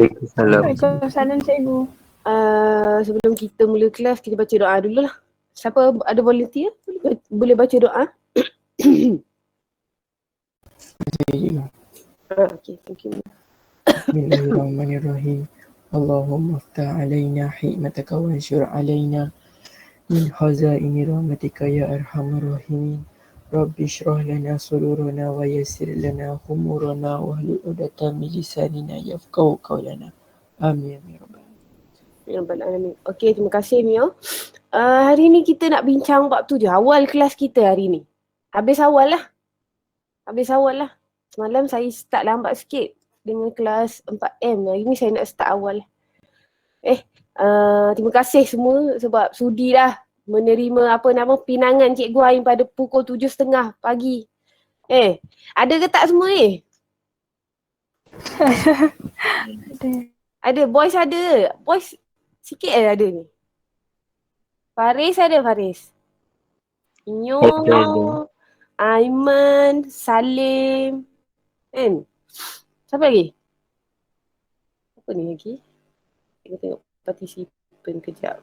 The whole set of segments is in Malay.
Waalaikumsalam. Waalaikumsalam cikgu. Sebelum kita mula kelas, kita baca doa dulu lah. Siapa ada volunteer? Boleh baca doa? Okay, thank you. Bismillahirrahmanirrahim. Allahumma aftah alaina hikmataka wa anshur alaina min khazaini rahmatika ya arhamar rahimin. Rabbi shrah lana sudurana wa yassir lana umurana wa hlul 'uqdatam min lisanina yafqahu qawlana. Amin ya rabbal alamin. Okey, terima kasih Mio. Hari ni kita nak bincang bab 7. Awal kelas kita hari ni. Habis awal lah. Semalam saya start lambat sikit dengan kelas 4M. Hari ni saya nak start awal. Terima kasih semua sebab sudi dah menerima pinangan Cikgu Ain pada pukul 7.30 pagi. Ada ke tak semua ni? Ada. Boys ada. Boys sikit ada ni. Faris ada, Faris. Inyo, Aiman, Salim. Kan? Siapa lagi? Apa ni lagi? Kita tengok partisipan kejap.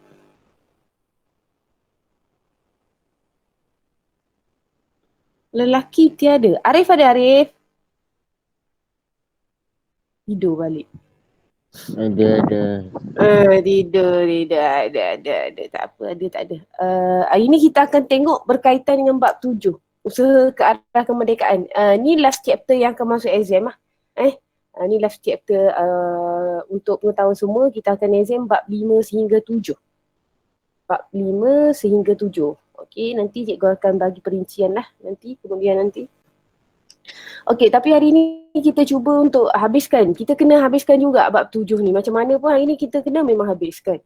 Lelaki tiada. Arif ada, Arif? Tidur balik. Ada. Tidur. Ada. Tak apa, tak ada. Hari ni kita akan tengok berkaitan dengan bab 7. Usaha ke arah kemerdekaan. Ni last chapter yang akan masuk exam lah. Ni last chapter untuk pengetahuan semua, kita akan exam bab 5 sehingga 7. Okey, nanti cikgu akan bagi perincian lah kemudian nanti. Okey, tapi hari ni kita cuba untuk habiskan. Kita kena habiskan juga bab 7 ni. Macam mana pun hari ni kita kena memang habiskan.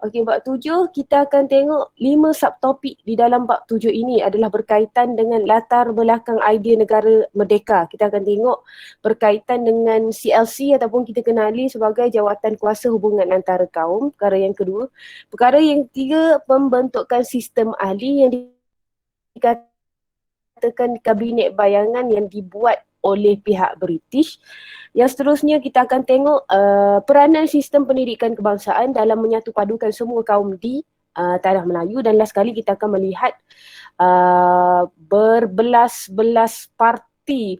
Okey, bab 7 kita akan tengok 5 subtopik di dalam bab 7 ini adalah berkaitan dengan latar belakang idea negara merdeka. Kita akan tengok berkaitan dengan CLC ataupun kita kenali sebagai jawatan kuasa hubungan antara kaum. Perkara yang kedua. Perkara yang ketiga, pembentukan sistem ahli yang dikatakan kabinet bayangan yang dibuat oleh pihak British. Yang seterusnya kita akan tengok peranan sistem pendidikan kebangsaan dalam menyatupadukan semua kaum di tanah Melayu, dan last kali kita akan melihat berbelas-belas parti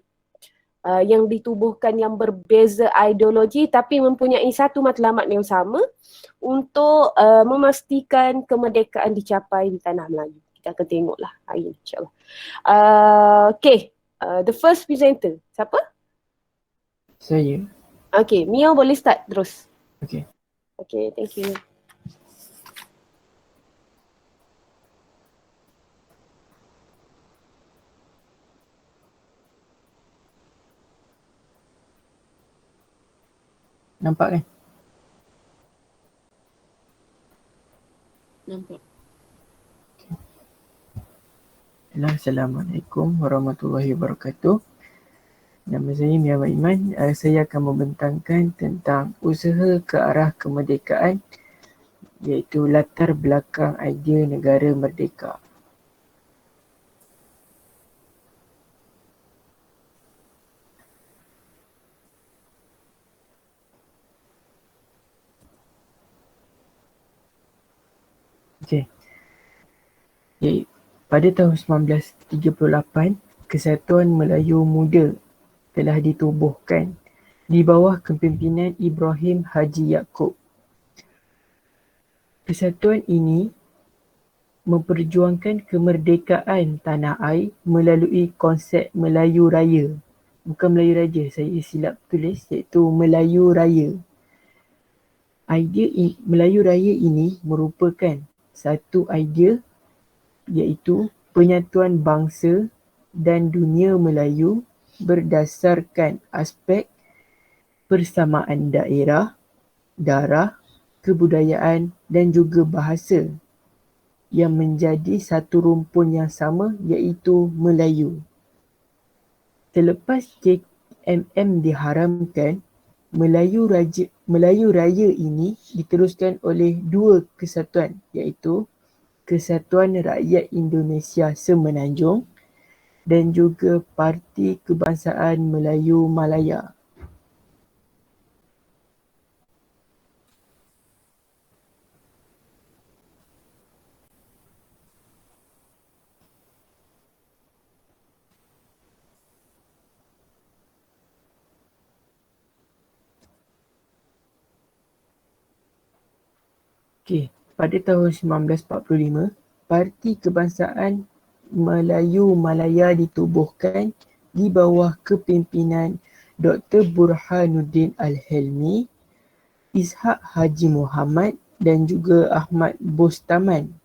yang ditubuhkan yang berbeza ideologi tapi mempunyai satu matlamat yang sama untuk memastikan kemerdekaan dicapai di tanah Melayu. Kita akan tengoklah hari ini insyaAllah. The first presenter, siapa? Saya. Okay, Mia boleh start terus. Okay, thank you. nampak kan? Nampak. Assalamualaikum warahmatullahi wabarakatuh. Nama saya Mia Iman. Saya akan membentangkan tentang usaha ke arah kemerdekaan, iaitu latar belakang idea negara merdeka. Pada tahun 1938, Kesatuan Melayu Muda telah ditubuhkan di bawah kepimpinan Ibrahim Haji Yaakob. Kesatuan ini memperjuangkan kemerdekaan tanah air melalui konsep Melayu Raya. Bukan Melayu Raja, saya silap tulis, iaitu Melayu Raya. Idea Melayu Raya ini merupakan satu idea iaitu penyatuan bangsa dan dunia Melayu berdasarkan aspek persamaan daerah, darah, kebudayaan dan juga bahasa yang menjadi satu rumpun yang sama iaitu Melayu. Selepas KMM diharamkan, Melayu Raya ini diteruskan oleh dua kesatuan iaitu Kesatuan Rakyat Indonesia Semenanjung dan juga Parti Kebangsaan Melayu Malaya. Okey, pada tahun 1945, Parti Kebangsaan Melayu Malaya ditubuhkan di bawah kepimpinan Dr. Burhanuddin Al-Helmi, Ishak Haji Muhammad dan juga Ahmad Bostaman.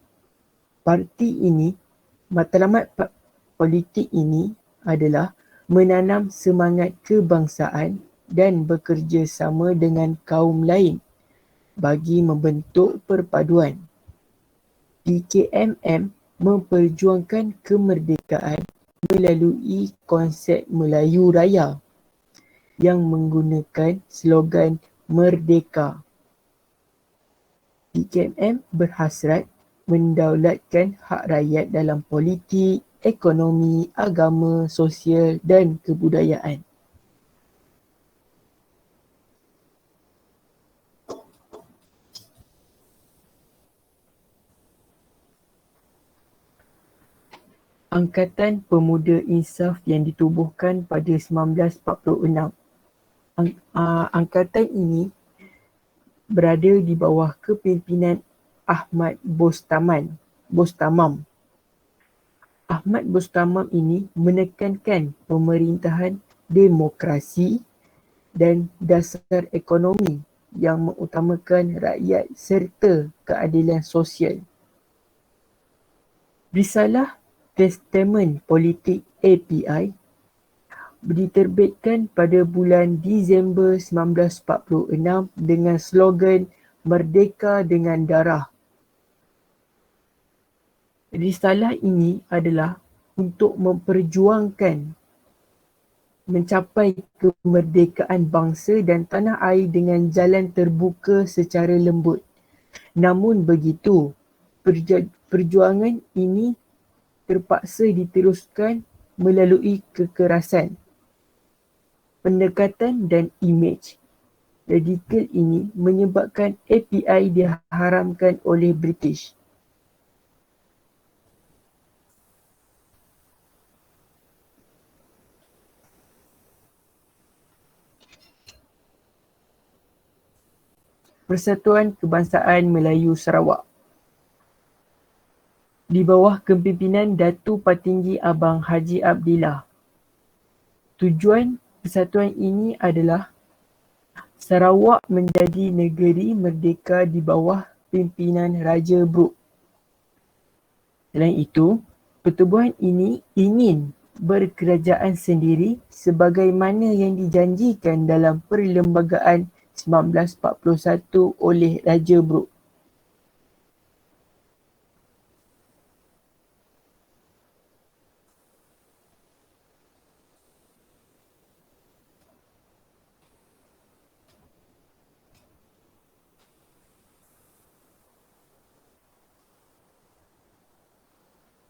Parti ini, matlamat politik ini adalah menanam semangat kebangsaan dan bekerjasama dengan kaum lain bagi membentuk perpaduan. PKMM memperjuangkan kemerdekaan melalui konsep Melayu Raya yang menggunakan slogan Merdeka. PKMM berhasrat mendaulatkan hak rakyat dalam politik, ekonomi, agama, sosial dan kebudayaan. Angkatan Pemuda Insaf yang ditubuhkan pada 1946. Angkatan ini berada di bawah kepimpinan Ahmad Bostamam. Ahmad Bostamam ini menekankan pemerintahan demokrasi dan dasar ekonomi yang mengutamakan rakyat serta keadilan sosial. Risalah Testament Politik API diterbitkan pada bulan Disember 1946 dengan slogan Merdeka dengan Darah. Risalah ini adalah untuk memperjuangkan mencapai kemerdekaan bangsa dan tanah air dengan jalan terbuka secara lembut. Namun begitu, perjuangan ini terpaksa diteruskan melalui kekerasan. Pendekatan dan imej radikal ini menyebabkan API diharamkan oleh British. Persatuan Kebangsaan Melayu Sarawak di bawah kepimpinan Datu Patinggi Abang Haji Abdillah. Tujuan persatuan ini adalah Sarawak menjadi negeri merdeka di bawah pimpinan Raja Brooke. Selain itu, pertubuhan ini ingin berkerajaan sendiri sebagaimana yang dijanjikan dalam Perlembagaan 1941 oleh Raja Brooke.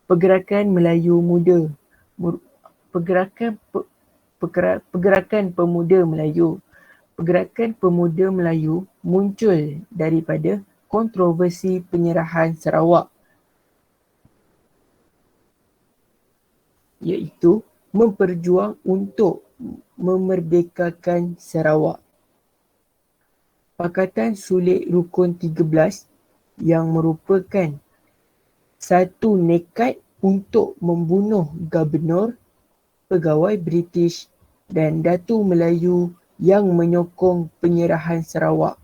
Pergerakan Melayu Muda, Pergerakan Pemuda Melayu. Pergerakan Pemuda Melayu muncul daripada kontroversi penyerahan Sarawak, iaitu memperjuang untuk memerdekakan Sarawak. Pakatan Sulit Rukun 13 yang merupakan satu nekat untuk membunuh Gubernur, pegawai British dan Datu Melayu yang menyokong penyerahan Sarawak.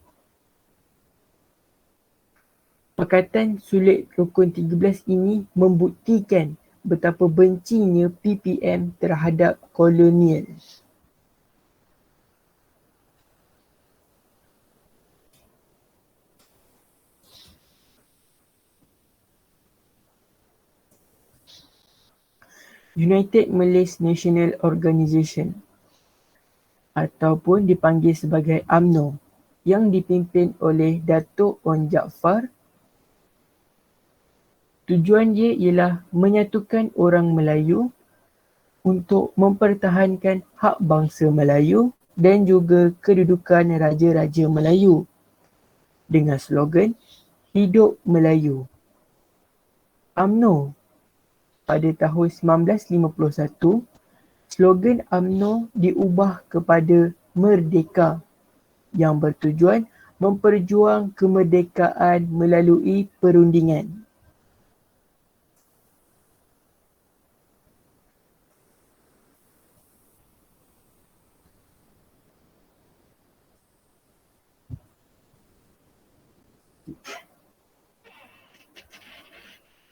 Pakatan Sulit Rukun 13 ini membuktikan betapa bencinya PPM terhadap kolonial. United Malays National Organisation ataupun dipanggil sebagai UMNO yang dipimpin oleh Datuk Onn Jaafar. Tujuan dia ialah menyatukan orang Melayu untuk mempertahankan hak bangsa Melayu dan juga kedudukan Raja-Raja Melayu dengan slogan Hidup Melayu. UMNO pada tahun 1951, slogan UMNO diubah kepada Merdeka yang bertujuan memperjuang kemerdekaan melalui perundingan.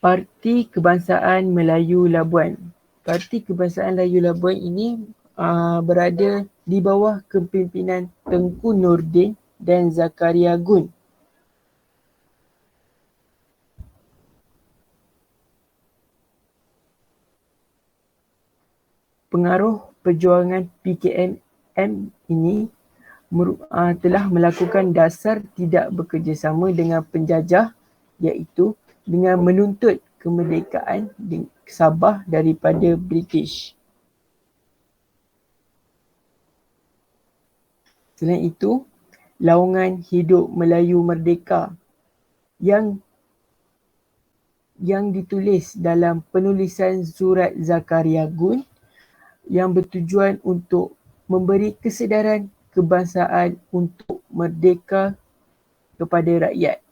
Parti Kebangsaan Melayu Labuan. Parti Kebangsaan Melayu Labuan ini berada di bawah kepimpinan Tengku Nordin dan Zakaria Gun. Pengaruh perjuangan PKMM ini telah melakukan dasar tidak bekerjasama dengan penjajah, iaitu dengan menuntut kemerdekaan Sabah daripada British. Selain itu, Laungan Hidup Melayu Merdeka yang ditulis dalam penulisan surat Zakaria Gun yang bertujuan untuk memberi kesedaran kebangsaan untuk merdeka kepada rakyat.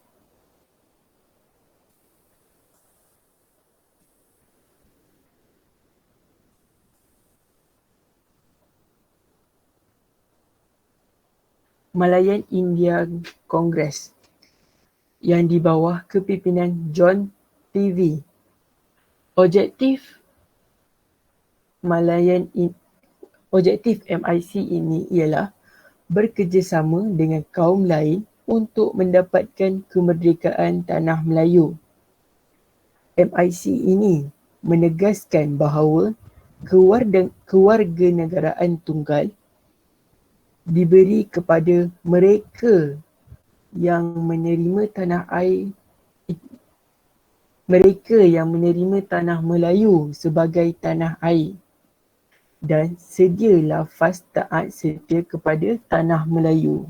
Malayan Indian Congress yang di bawah kepimpinan John TV. Objektif MIC ini ialah bekerjasama dengan kaum lain untuk mendapatkan kemerdekaan tanah Melayu. MIC ini menegaskan bahawa kewarganegaraan tunggal diberi kepada mereka yang menerima tanah Melayu sebagai tanah air dan sedia lafaz taat setia kepada tanah Melayu.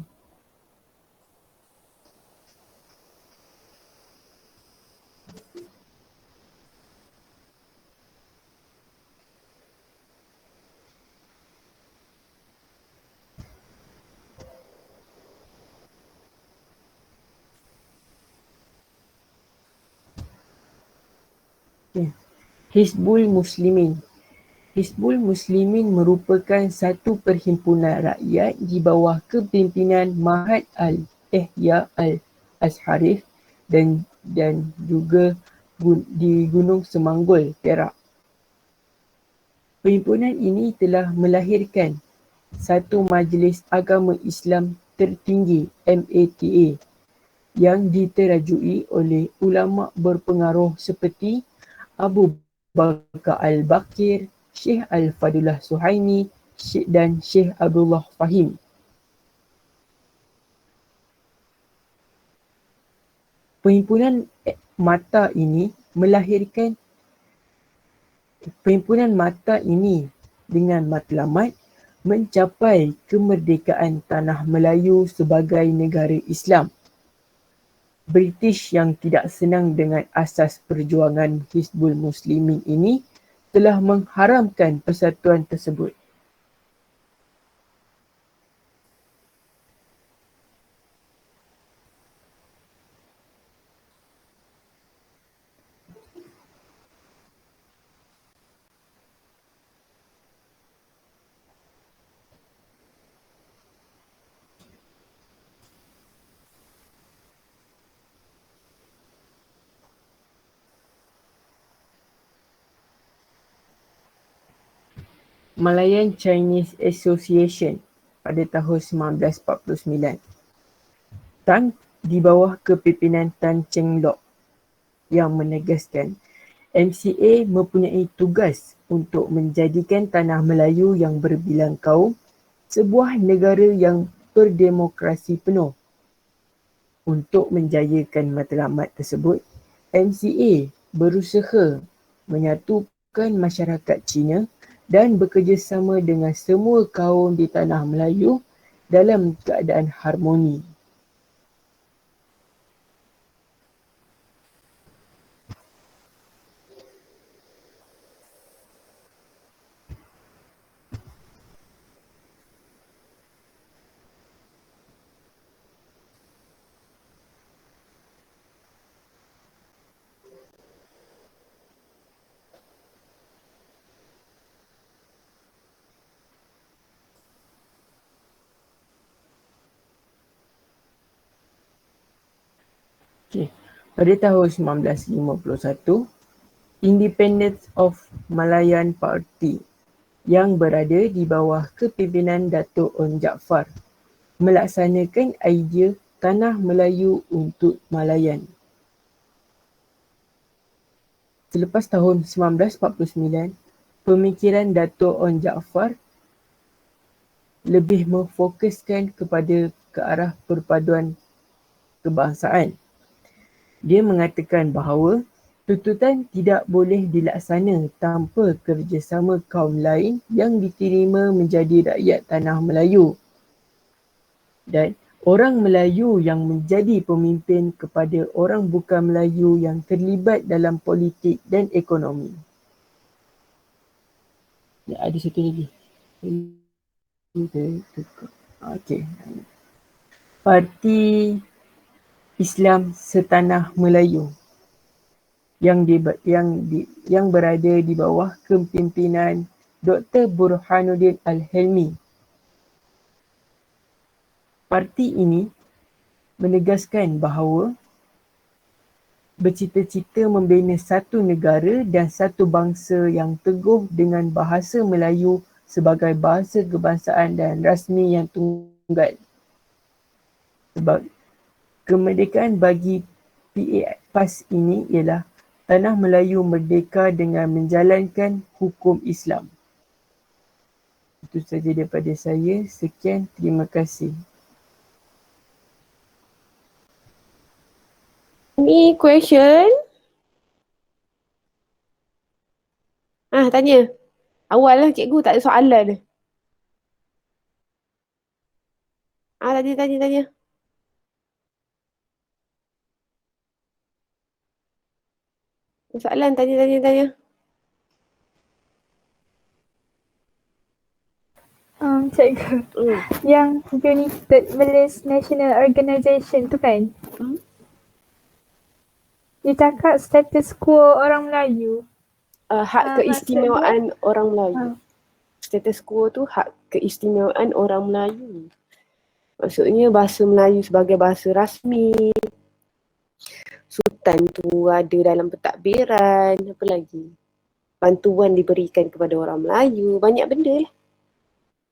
Hizbul Muslimin. Hizbul Muslimin merupakan satu perhimpunan rakyat di bawah kepimpinan Mahat Al-Ihya Al-Azharif dan juga di Gunung Semanggol, Perak. Perhimpunan ini telah melahirkan satu majlis agama Islam tertinggi MATA yang diterajui oleh ulama berpengaruh seperti Abu Bakar Al-Bakir, Syekh Al-Fadullah Suhaimi dan Syekh Abdullah Fahim. Perhimpunan mata ini dengan matlamat mencapai kemerdekaan tanah Melayu sebagai negara Islam. British yang tidak senang dengan asas perjuangan Hizbul Muslimin ini telah mengharamkan persatuan tersebut. Malayan Chinese Association pada tahun 1949. Tan di bawah kepimpinan Tan Cheng Lock yang menegaskan MCA mempunyai tugas untuk menjadikan tanah Melayu yang berbilang kaum sebuah negara yang berdemokrasi penuh. Untuk menjayakan matlamat tersebut, MCA berusaha menyatukan masyarakat Cina dan bekerjasama dengan semua kaum di tanah Melayu dalam keadaan harmoni. Okay. Pada tahun 1951, Independence of Malayan Party yang berada di bawah kepimpinan Datuk Onn Jaafar melaksanakan idea Tanah Melayu untuk Malayan. Selepas tahun 1949, pemikiran Datuk Onn Jaafar lebih memfokuskan kepada ke arah perpaduan kebangsaan. Dia mengatakan bahawa tuntutan tidak boleh dilaksana tanpa kerjasama kaum lain yang diterima menjadi rakyat Tanah Melayu. Dan orang Melayu yang menjadi pemimpin kepada orang bukan Melayu yang terlibat dalam politik dan ekonomi. Ya, ada satu lagi. Okey. Parti Islam Setanah Melayu yang berada di bawah kepimpinan Dr. Burhanuddin Al-Helmi. Parti ini menegaskan bahawa bercita-cita membina satu negara dan satu bangsa yang teguh dengan bahasa Melayu sebagai bahasa kebangsaan dan rasmi yang tunggal. Sebab kemerdekaan bagi PAS ini ialah Tanah Melayu merdeka dengan menjalankan hukum Islam. Itu saja daripada saya. Sekian, terima kasih. Ni question. Tanya. Awal lah cikgu tak ada soalan. Tanya. Soalan, tanya. Cikgu, yang United Malays National Organisation tu kan, dia cakap status quo orang Melayu. Hak keistimewaan orang Melayu. Status quo tu hak keistimewaan orang Melayu. Maksudnya bahasa Melayu sebagai bahasa rasmi. Sultan tu ada dalam pentadbiran. Apa lagi? Bantuan diberikan kepada orang Melayu. Banyak benda lah.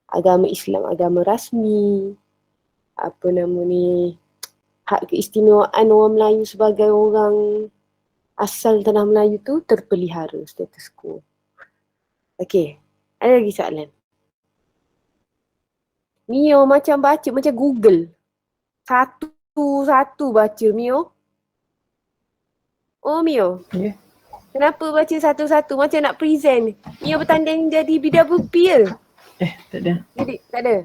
Agama Islam, agama rasmi. Apa nama ni? Hak keistimewaan orang Melayu sebagai orang asal tanah Melayu tu terpelihara, status quo. Okey, ada lagi soalan? Mio macam baca macam Google. Satu-satu baca Mio. Oh Mio. Ya. Kenapa baca satu-satu macam nak present? Mio bertanding jadi BWP ke? Tak ada. Jadi tak ada.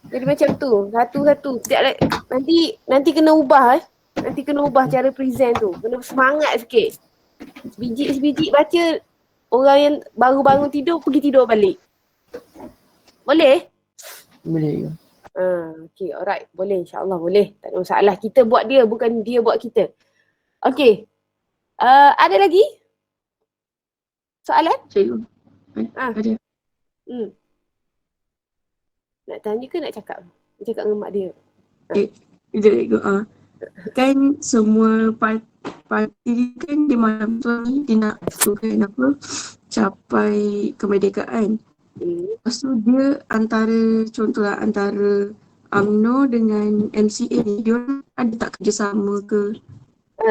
Jadi macam tu, satu-satu. Nanti kena ubah Nanti kena ubah cara present tu. Kena semangat sikit. Sebiji baca, orang yang baru bangun tidur pergi tidur balik. Boleh? Boleh. Okay, alright. Boleh, insyaAllah boleh. Tak ada masalah. Kita buat dia, bukan dia buat kita. Okay. Ada lagi? Soalan? Cikgu. Ada. Nak tanya ke nak cakap? Nak cakap dengan mak dia? Sekejap cikgu. Kan semua parti kan dia malam tu ni dia nak kan apa capai kemerdekaan. Lepas tu dia contohlah antara UMNO dengan MCA ni, dia orang ada tak kerjasama ke?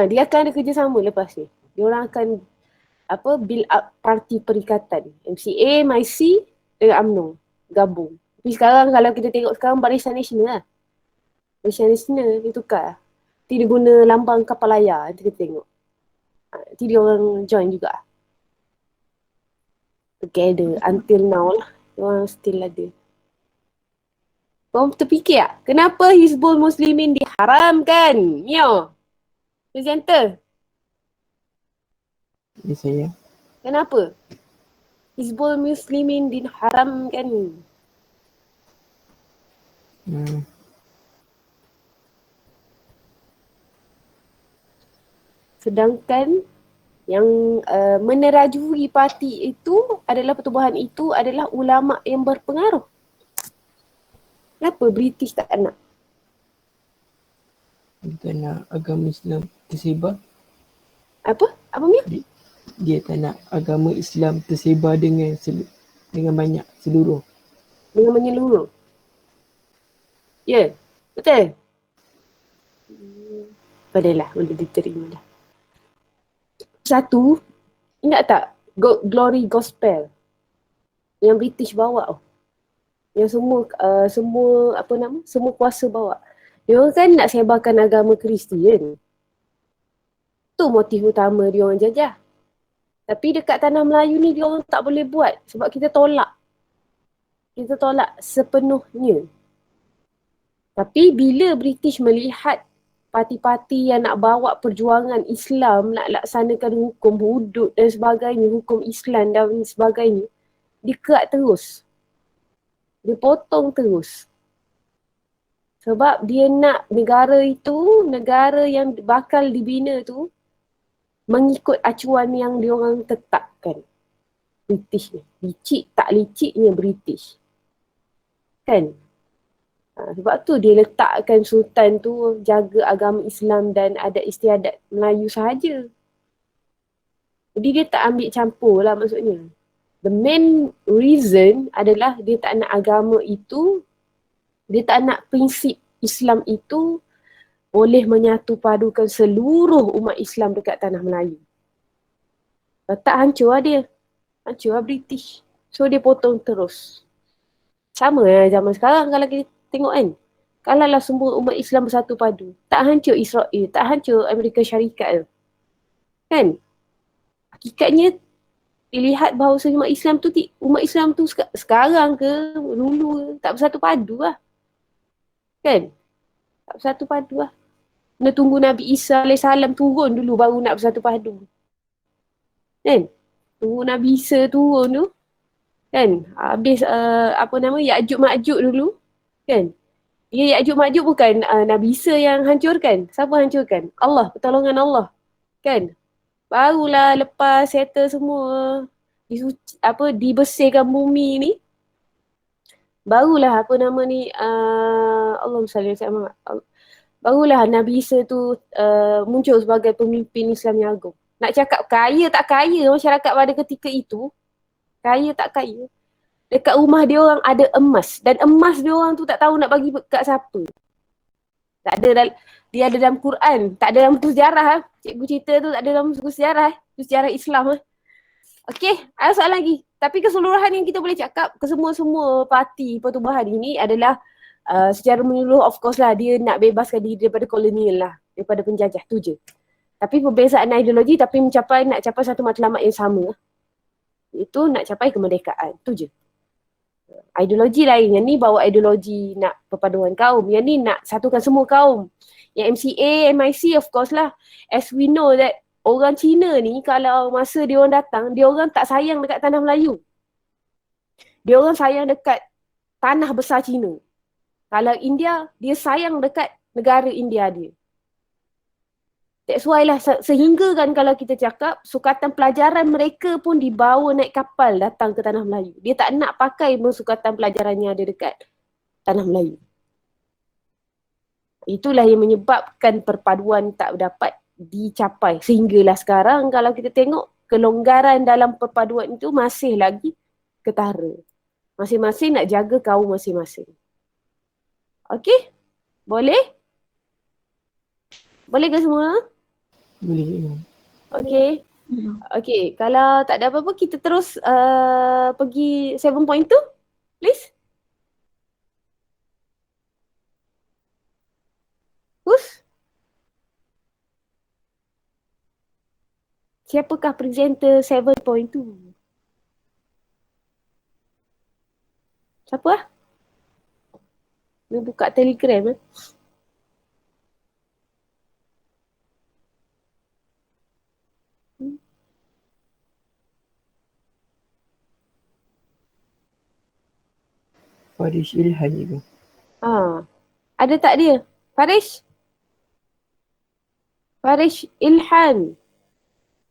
Dia akan ada kerjasama lepas ni. Dia orang akan build up parti perikatan. MCA, MIC dengan UMNO gabung. Tapi sekarang kalau kita tengok sekarang Barisan Nasional lah. Barisan Nasional dia tukar. Nanti dia guna lambang kapal layar. Nanti kita tengok. Nanti dia orang join juga. Together until now lah. Dia orang still ada. Kau terfikir tak? Kenapa Hizbul Muslimin diharamkan? Mio. Presenter. Ya saya. Kenapa? Hizbul Muslimin diharamkan. Sedangkan yang menerajui parti itu adalah pertubuhan itu adalah ulama yang berpengaruh. Kenapa British tak nak? Dia tak nak agama Islam tersebar. Apa? Apa Mia? Dia tak nak agama Islam tersebar dengan banyak seluruh. Dengan menyeluruh. Ya, betul. Bolehlah, boleh diterima lah. Satu, ingat tak Glory Gospel yang British bawa tu? Yang semua kuasa bawa. Dia orang kan nak sebarkan agama Kristian. Tu motif utama dia orang jajah. Tapi dekat tanah Melayu ni dia orang tak boleh buat sebab kita tolak. Kita tolak sepenuhnya. Tapi bila British melihat parti-parti yang nak bawa perjuangan Islam, nak laksanakan hukum hudud dan sebagainya, hukum Islam dan sebagainya, dia kerat terus. Dia potong terus. Sebab dia nak negara itu, negara yang bakal dibina tu, mengikut acuan yang dia orang tetapkan. British ni. Licik tak liciknya British. Kan? Sebab tu dia letakkan sultan tu jaga agama Islam dan adat istiadat Melayu sahaja. Jadi dia tak ambil campur lah maksudnya. The main reason adalah dia tak nak agama itu, dia tak nak prinsip Islam itu boleh menyatu padukan seluruh umat Islam dekat tanah Melayu. Tak hancur lah dia. Hancur lah British. So dia potong terus. Sama lah zaman sekarang kalau kita tengok kan. Kalau lah semua umat Islam bersatu padu, tak hancur Israel, tak hancur Amerika Syarikat tu. Kan? Hakikatnya dilihat bahawa umat Islam tu sekarang ke dulu tak bersatu padu lah. Kan? Tak bersatu padu lah. Kena tunggu Nabi Isa AS turun dulu baru nak bersatu padu. Kan? Tunggu Nabi Isa turun tu. Kan? Habis Ya'juj Ma'juj dulu. Kan? Ya, Ya'juj Ma'juj bukan Nabi Isa yang hancurkan. Siapa hancurkan? Allah, pertolongan Allah. Kan? Barulah lepas settle semua dibersihkan bumi ni, barulah Allahumma salli ala Muhammad. Barulah Nabi Isa tu muncul sebagai pemimpin Islam yang agung. Nak cakap kaya tak kaya masyarakat pada ketika itu, kaya tak kaya. Dekat rumah dia orang ada emas. Dan emas dia orang tu tak tahu nak bagi kat siapa. Tak ada, dia ada dalam Quran. Tak ada dalam buku sejarah. Cikgu cerita tu tak ada dalam buku sejarah. Sejarah Islam. Okey, ada soalan lagi. Tapi keseluruhan yang kita boleh cakap, kesemua-semua parti pertubuhan ini adalah secara menyeluruh of course lah. Dia nak bebaskan diri daripada kolonial lah. Daripada penjajah. Tu je. Tapi perbezaan ideologi tapi nak capai satu matlamat yang sama. Itu nak capai kemerdekaan. Tu je. Ideologi lain. Yang ni bawa ideologi nak perpaduan kaum. Yang ni nak satukan semua kaum. Yang MCA, MIC of course lah. As we know that orang Cina ni kalau masa dia orang datang, dia orang tak sayang dekat tanah Melayu. Dia orang sayang dekat tanah besar Cina. Kalau India, dia sayang dekat negara India dia. That's why lah sehingga kan kalau kita cakap sukatan pelajaran mereka pun dibawa naik kapal datang ke tanah Melayu. Dia tak nak pakai sukatan pelajaran yang ada dekat tanah Melayu. Itulah yang menyebabkan perpaduan tak dapat dicapai. Sehinggalah sekarang kalau kita tengok kelonggaran dalam perpaduan itu masih lagi ketara. Masing-masing nak jaga kaum masing-masing. Okey? Boleh? Boleh ke semua? Boleh. Okay. Okay. Kalau tak ada apa-apa, kita terus pergi 7.2. Please. Who's? Siapakah presenter 7.2? Siapa lah? Dia buka Telegram eh. Farish Ilhan itu. Ada tak dia? Farish? Farish Ilhan.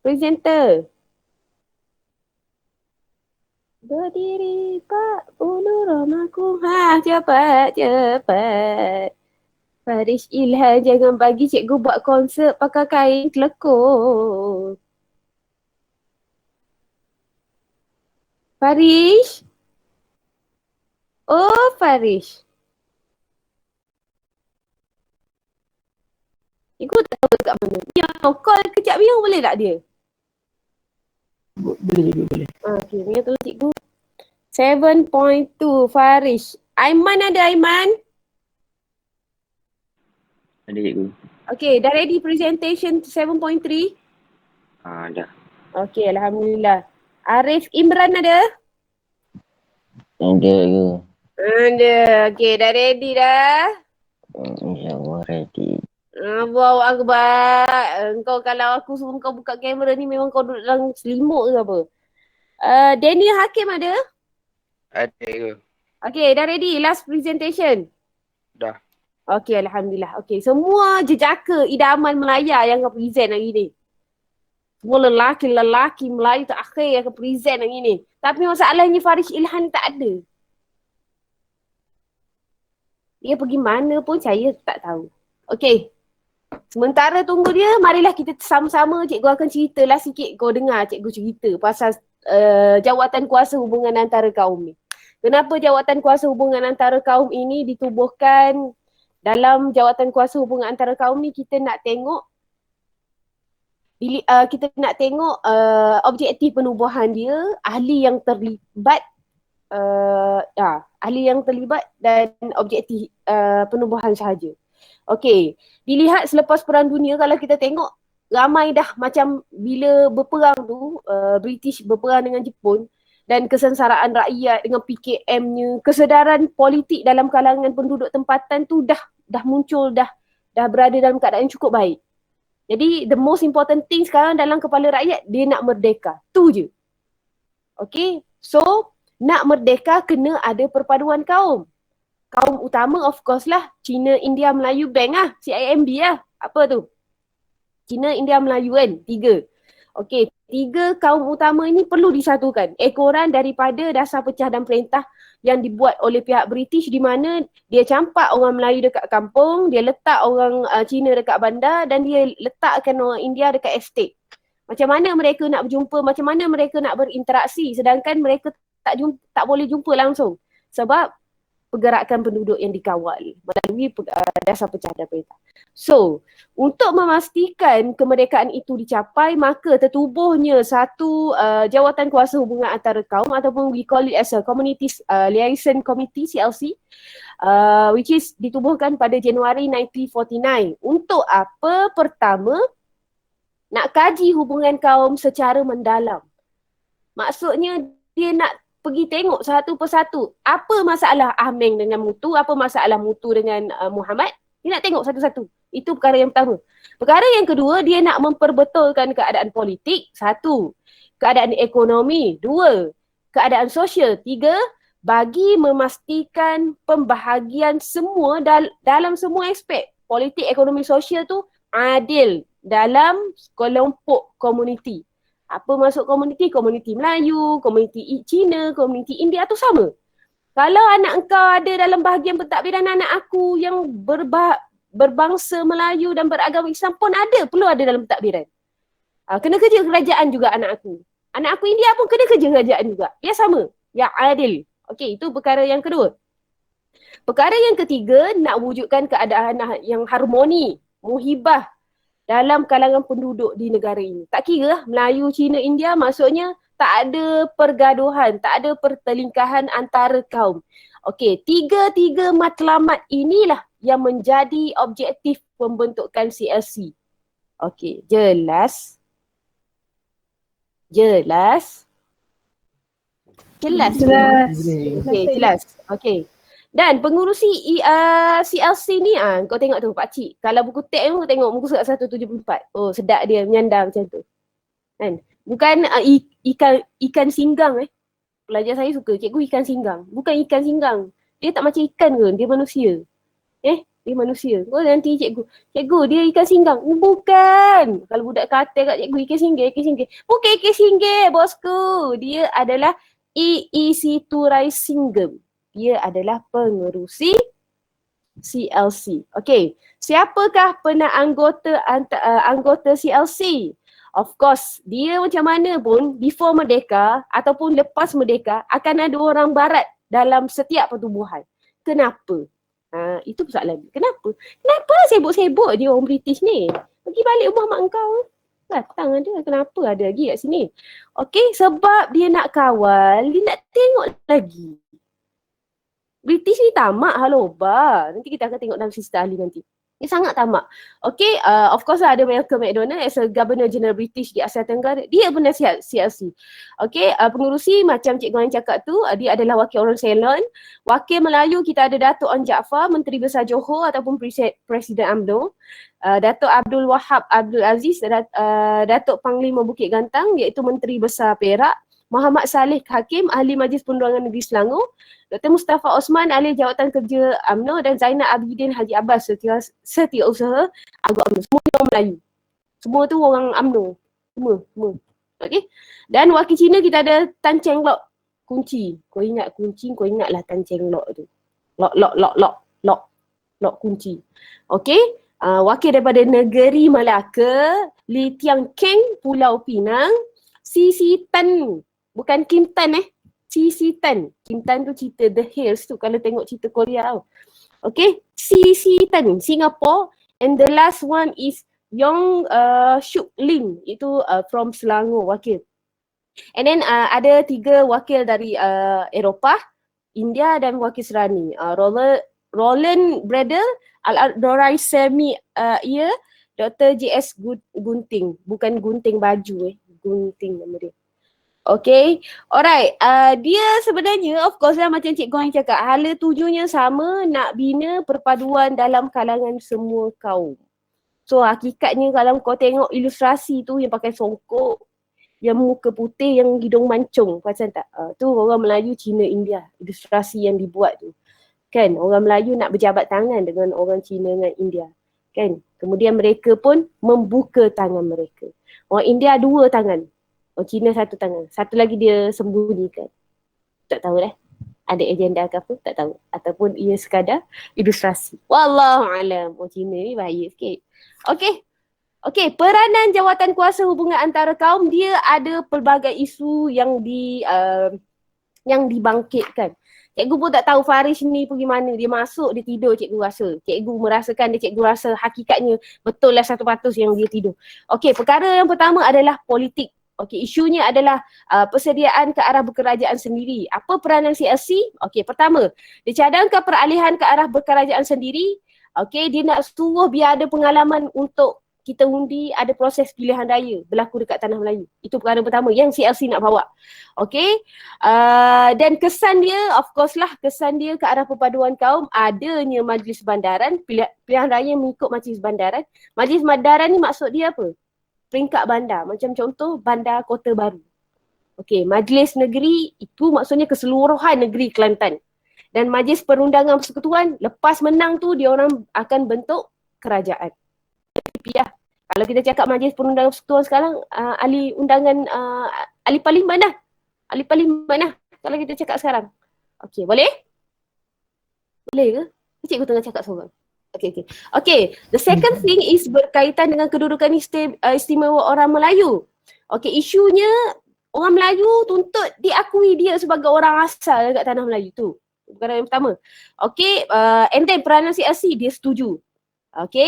Presenter. Berdiri 40 rumahku. Cepat. Faris Ilhan jangan bagi cikgu buat konsert pakai kain kelekor. Faris? Oh, Faris. Cikgu tak tahu dekat mana. Dia call kejap Mia boleh tak dia? Boleh juga, boleh. Okay, Mia tolong cikgu. 7.2 Faris. Aiman ada Aiman? Ada cikgu. Okay, dah ready presentation 7.3? Dah. Okay, Alhamdulillah. Arif Imran ada? Ada cikgu. Ada. Okay, dah ready dah? InsyaAllah ready. Allahu Akbar. Engkau kalau aku suruh kau buka kamera ni memang kau duduk dalam selimut ke apa? Daniel Hakim ada? Ada ke? Okay, dah ready? Last presentation? Dah. Okay, Alhamdulillah. Okay, semua jejaka idaman Melaya yang akan present hari ni. Semua lelaki Melayu terakhir yang akan present hari ni. Tapi masalahnya Faris Ilhan tak ada. Dia pergi mana pun saya tak tahu. Okay. Sementara tunggu dia, marilah kita sama-sama cikgu akan ceritalah sikit kau dengar cikgu cerita pasal jawatan kuasa hubungan antara kaum ni. Kenapa jawatan kuasa hubungan antara kaum ini ditubuhkan? Dalam jawatan kuasa hubungan antara kaum ni kita nak tengok objektif penubuhan dia, ahli yang terlibat dan objektif penubuhan sahaja. Okey, dilihat selepas Perang Dunia kalau kita tengok ramai dah macam bila berperang tu British berperang dengan Jepun dan kesengsaraan rakyat dengan PKM-nya, kesedaran politik dalam kalangan penduduk tempatan tu dah muncul, dah berada dalam keadaan cukup baik. Jadi the most important thing sekarang dalam kepala rakyat dia nak merdeka. Tu je. Okey, so nak merdeka kena ada perpaduan kaum. Kaum utama of course lah Cina, India, Melayu Bank lah, CIMB lah. Apa tu? Cina, India, Melayu kan? 3. Okey, 3 kaum utama ini perlu disatukan. Ekoran daripada dasar pecah dan perintah yang dibuat oleh pihak British di mana dia campak orang Melayu dekat kampung, dia letak orang Cina dekat bandar dan dia letakkan orang India dekat estate. Macam mana mereka nak berjumpa, macam mana mereka nak berinteraksi sedangkan mereka tak boleh jumpa langsung. Sebab pergerakan penduduk yang dikawal melalui dasar pecah dan perintah. So, untuk memastikan kemerdekaan itu dicapai, maka tertubuhnya satu jawatan kuasa hubungan antara kaum ataupun we call it as a Community Liaison Committee, CLC, which is ditubuhkan pada Januari 1949. Untuk apa? Pertama, nak kaji hubungan kaum secara mendalam. Maksudnya dia nak pergi tengok satu persatu. Apa masalah Ahmeng dengan Mutu, apa masalah Mutu dengan Muhammad. Dia nak tengok satu-satu. Itu perkara yang pertama. Perkara yang kedua, dia nak memperbetulkan keadaan politik. 1. Keadaan ekonomi. 2. Keadaan sosial. 3. Bagi memastikan pembahagian semua dalam semua aspek. Politik, ekonomi, sosial tu adil dalam kelompok komuniti. Apa masuk komuniti? Komuniti Melayu, komuniti Cina, komuniti India tu sama. Kalau anak engkau ada dalam bahagian pentadbiran anak aku yang berbangsa Melayu dan beragama Islam pun perlu ada dalam pentadbiran. Kena kerja kerajaan juga anak aku. Anak aku India pun kena kerja kerajaan juga. Dia sama. Yang adil. Okey, itu perkara yang kedua. Perkara yang ketiga, nak wujudkan keadaan yang harmoni, muhibah dalam kalangan penduduk di negara ini. Tak kira Melayu, Cina, India, maksudnya tak ada pergaduhan, tak ada pertelingkahan antara kaum. Okey, tiga matlamat inilah yang menjadi objektif pembentukan CLC. Okey, jelas? Jelas? Jelas? Okey, jelas. Okey. Dan pengurusi CLC ni kau tengok tu pakcik. Kalau buku teks tu kau tengok muka surat 174. Oh sedap dia menyandar macam tu. Kan? Bukan ikan singgang Pelajar saya suka cikgu ikan singgang. Bukan ikan singgang. Dia tak macam ikan ke? Dia manusia. Dia manusia. Oh nanti cikgu dia ikan singgang. Bukan. Kalau budak kata kat cikgu ikan singgir. Bukan ikan singgir bosku. Dia adalah E.E.C. Turai Singgem. Dia adalah pengerusi CLC. Okay, siapakah pernah anggota CLC? Of course, dia macam mana pun before merdeka ataupun lepas merdeka akan ada orang barat dalam setiap pertubuhan. Kenapa? Itu persoalan. Kenapa? Kenapa sibuk-sibuk dia orang British ni? Pergi balik rumah mak engkau. Datang ada. Kenapa ada lagi kat sini? Okay, sebab dia nak kawal, dia nak tengok lagi. British ni tamak haloba. Nanti kita akan tengok dalam sister ahli nanti. Dia sangat tamak. Okay, of course lah ada Malcolm McDonald as a Governor General British di Asia Tenggara. Dia benar CLC. Okay, pengurusi macam Cik Guan cakap tu, dia adalah wakil orang Ceylon. Wakil Melayu kita ada Datuk On Jaafar, Menteri Besar Johor ataupun Presiden UMNO. Datuk Abdul Wahab Abdul Aziz, Datuk Panglima Bukit Gantang iaitu Menteri Besar Perak. Muhammad Saleh Hakim, Ahli Majlis Penerangan Negeri Selangor. Dr. Mustafa Osman, Ahli Jawatan Kerja UMNO dan Zainal Abidin Haji Abbas, Setiausaha Agung UMNO. Semua orang Melayu. Semua tu orang UMNO. Semua. Okay. Dan wakil Cina kita ada Tan Cheng Lock, kunci. Kau ingat kunci, kau ingatlah Tan Cheng Lock tu. Lock kunci. Okay. Wakil daripada Negeri Melaka, Li Tiang Keng, Pulau Pinang, CC Tan. Bukan Kim Tan CC Tan. Kim Tan tu cerita The Hills tu kalau tengok cerita Korea tau. Okay, CC Tan, Singapore. And the last one is Yong Shuk Lim, itu from Selangor wakil. And then ada 3 wakil dari Eropah, India dan wakil Serani. Roland Bradel, Al-Dorai Semi Dr. JS Gunting. Bukan gunting baju Gunting nama dia. Okay, alright. Dia sebenarnya of course lah macam Cik Guan cakap, hala tujunya sama, nak bina perpaduan dalam kalangan semua kaum. So hakikatnya kalau kau tengok ilustrasi tu yang pakai songkok, yang muka putih, yang hidung mancung, perasan tak? Tu orang Melayu Cina India, ilustrasi yang dibuat tu. Kan, orang Melayu nak berjabat tangan dengan orang Cina dengan India. Kan, kemudian mereka pun membuka tangan mereka. Orang India 2 tangan. Orang Cina 1 tangan. Satu lagi dia sembunyikan. Tak tahu ada agenda ke apa, tak tahu. Ataupun ia sekadar ilustrasi. Wallahualam. Orang Cina ni bahaya sikit. Okay, peranan jawatan kuasa hubungan antara kaum, dia ada pelbagai isu yang dibangkitkan. Cikgu pun tak tahu Farish ni pergi mana. Dia masuk, dia tidur cikgu rasa. Cikgu merasakan dia, cikgu rasa hakikatnya betul lah 100% yang dia tidur. Okay, perkara yang pertama adalah politik. Okay, isunya adalah persediaan ke arah berkerajaan sendiri. Apa peranan CLC? Okay, pertama, dia cadangkan peralihan ke arah berkerajaan sendiri. Okay, dia nak suruh biar ada pengalaman untuk kita undi, ada proses pilihan raya berlaku dekat Tanah Melayu. Itu perkara pertama yang CLC nak bawa. Okay, dan kesan dia, of course lah, kesan dia ke arah perpaduan kaum, adanya majlis bandaran, pilihan raya mengikut majlis bandaran. Majlis bandaran ni maksud dia apa? Peringkat bandar, macam contoh bandar Kota Baru. Okey, majlis negeri itu maksudnya keseluruhan negeri Kelantan. Dan majlis perundangan persekutuan, lepas menang tu dia orang akan bentuk kerajaan. Kalau kita cakap majlis perundangan persekutuan sekarang, ahli undangan, ahli parlimen dah. Ahli parlimen dah kalau kita cakap sekarang. Okey, boleh? Boleh ke? Cikgu tengah cakap seorang. Okay, the second thing is berkaitan dengan kedudukan istimewa orang Melayu. Okay, isunya orang Melayu tuntut diakui dia sebagai orang asal dekat Tanah Melayu tu. Perkara yang pertama. Okay, and then peranan CLC dia setuju. Okay,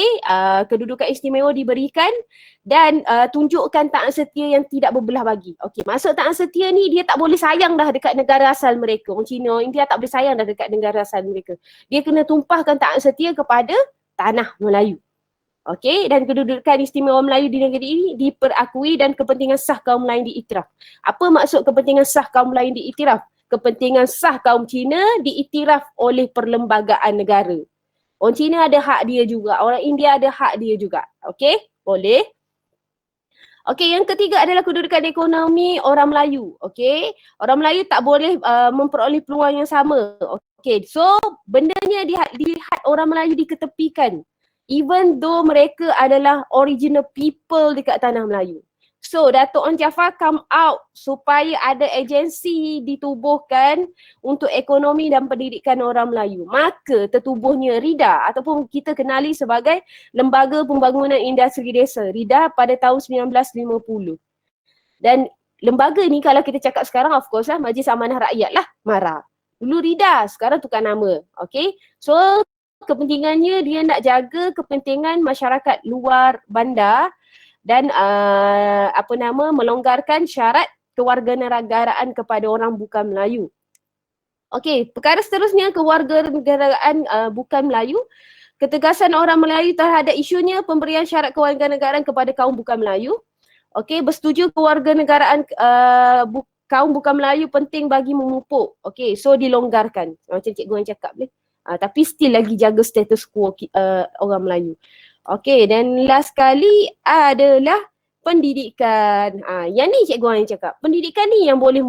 kedudukan istimewa diberikan dan tunjukkan taat setia yang tidak berbelah bagi. Okay, maksud taat setia ni dia tak boleh sayang dah dekat negara asal mereka. Orang Cina, India tak boleh sayang dah dekat negara asal mereka. Dia kena tumpahkan taat setia kepada Tanah Melayu. Okay, dan kedudukan istimewa Melayu di negeri ini diperakui dan kepentingan sah kaum lain diiktiraf. Apa maksud kepentingan sah kaum lain diiktiraf? Kepentingan sah kaum Cina diiktiraf oleh perlembagaan negara. Orang Cina ada hak dia juga, orang India ada hak dia juga. Okay, boleh. Okay, yang ketiga adalah kedudukan ekonomi orang Melayu. Okay, orang Melayu tak boleh memperoleh peluang yang sama. Okay, so bendanya dilihat orang Melayu diketepikan. Even though mereka adalah original people dekat Tanah Melayu. So Dato' Onn Jaafar come out supaya ada agensi ditubuhkan untuk ekonomi dan pendidikan orang Melayu. Maka tertubuhnya RIDA ataupun kita kenali sebagai Lembaga Pembangunan Industri Desa, RIDA pada tahun 1950. Dan lembaga ni kalau kita cakap sekarang of course lah Majlis Amanah Rakyat lah, MARA. Dulu RIDA, sekarang tukar nama. Okay. So kepentingannya dia nak jaga kepentingan masyarakat luar bandar dan melonggarkan syarat kewarganegaraan kepada orang bukan Melayu. Okey, perkara seterusnya kewarganegaraan bukan Melayu. Ketegasan orang Melayu terhadap isunya pemberian syarat kewarganegaraan kepada kaum bukan Melayu. Okey, bersetuju kewarganegaraan kaum bukan Melayu penting bagi memupuk. Okey, so dilonggarkan. Macam cikgu yang cakap ni. Tapi still lagi jaga status quo orang Melayu. Okey, dan last kali adalah pendidikan. Yang ni cikgu yang cakap. Pendidikan ni yang boleh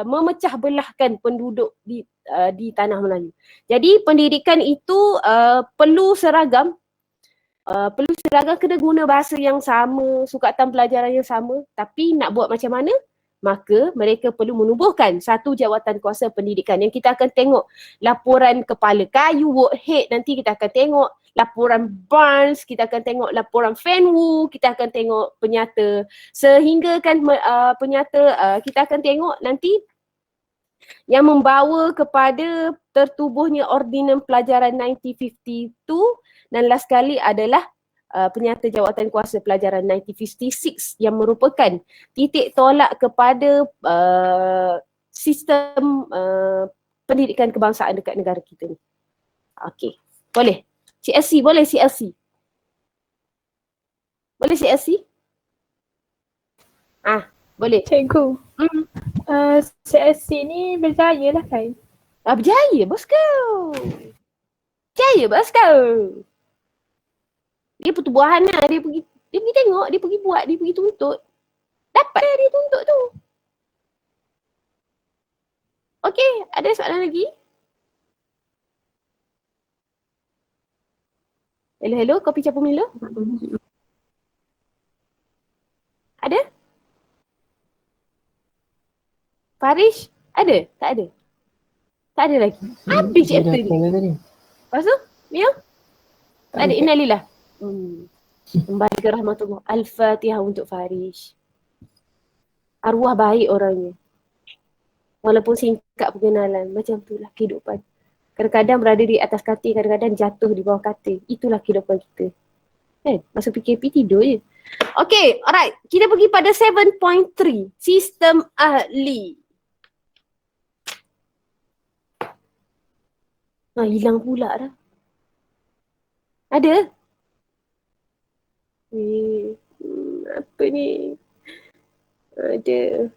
memecah belahkan penduduk di tanah Melayu. Jadi pendidikan itu perlu seragam. Kena guna bahasa yang sama, sukatan pelajaran yang sama. Tapi nak buat macam mana? Maka mereka perlu menubuhkan satu jawatan kuasa pendidikan yang kita akan tengok laporan kepala kayu, workhead, nanti kita akan tengok laporan Barnes, kita akan tengok laporan Fenwu, kita akan tengok penyata sehingga kan penyata kita akan tengok nanti yang membawa kepada tertubuhnya Ordinan Pelajaran 1952 dan last sekali adalah penyata jawatan kuasa pelajaran 1956 yang merupakan titik tolak kepada sistem pendidikan kebangsaan dekat negara kita ni. Okey, boleh? CLC, boleh CLC? Boleh CLC? Boleh. Cikgu, CSC ni berjaya lah kan? Berjaya bosku. Berjaya bosku. Dia pertubuhan lah, dia pergi tengok, dia pergi buat, dia pergi tuntut. Dapat lah dia tuntut tu. Okey, ada soalan lagi? Hello, kopi capung Milo? Ada? Farish? Ada? Tak ada? Tak ada lagi? Habis chapter ni. Lepas tu? Mio? Tak ada, innalillah. Kembali ke rahmatullah. Al-Fatihah untuk Farish. Arwah baik orangnya. Walaupun singkat perkenalan, macam tu lah kehidupan. Kadang-kadang berada di atas katil, kadang-kadang jatuh di bawah katil. Itulah kehidupan kita. Kan? Masa PKP tidur je. Okay, alright. Kita pergi pada 7.3. Sistem ahli. Hilang pula dah. Ada? Apa ni? Ada.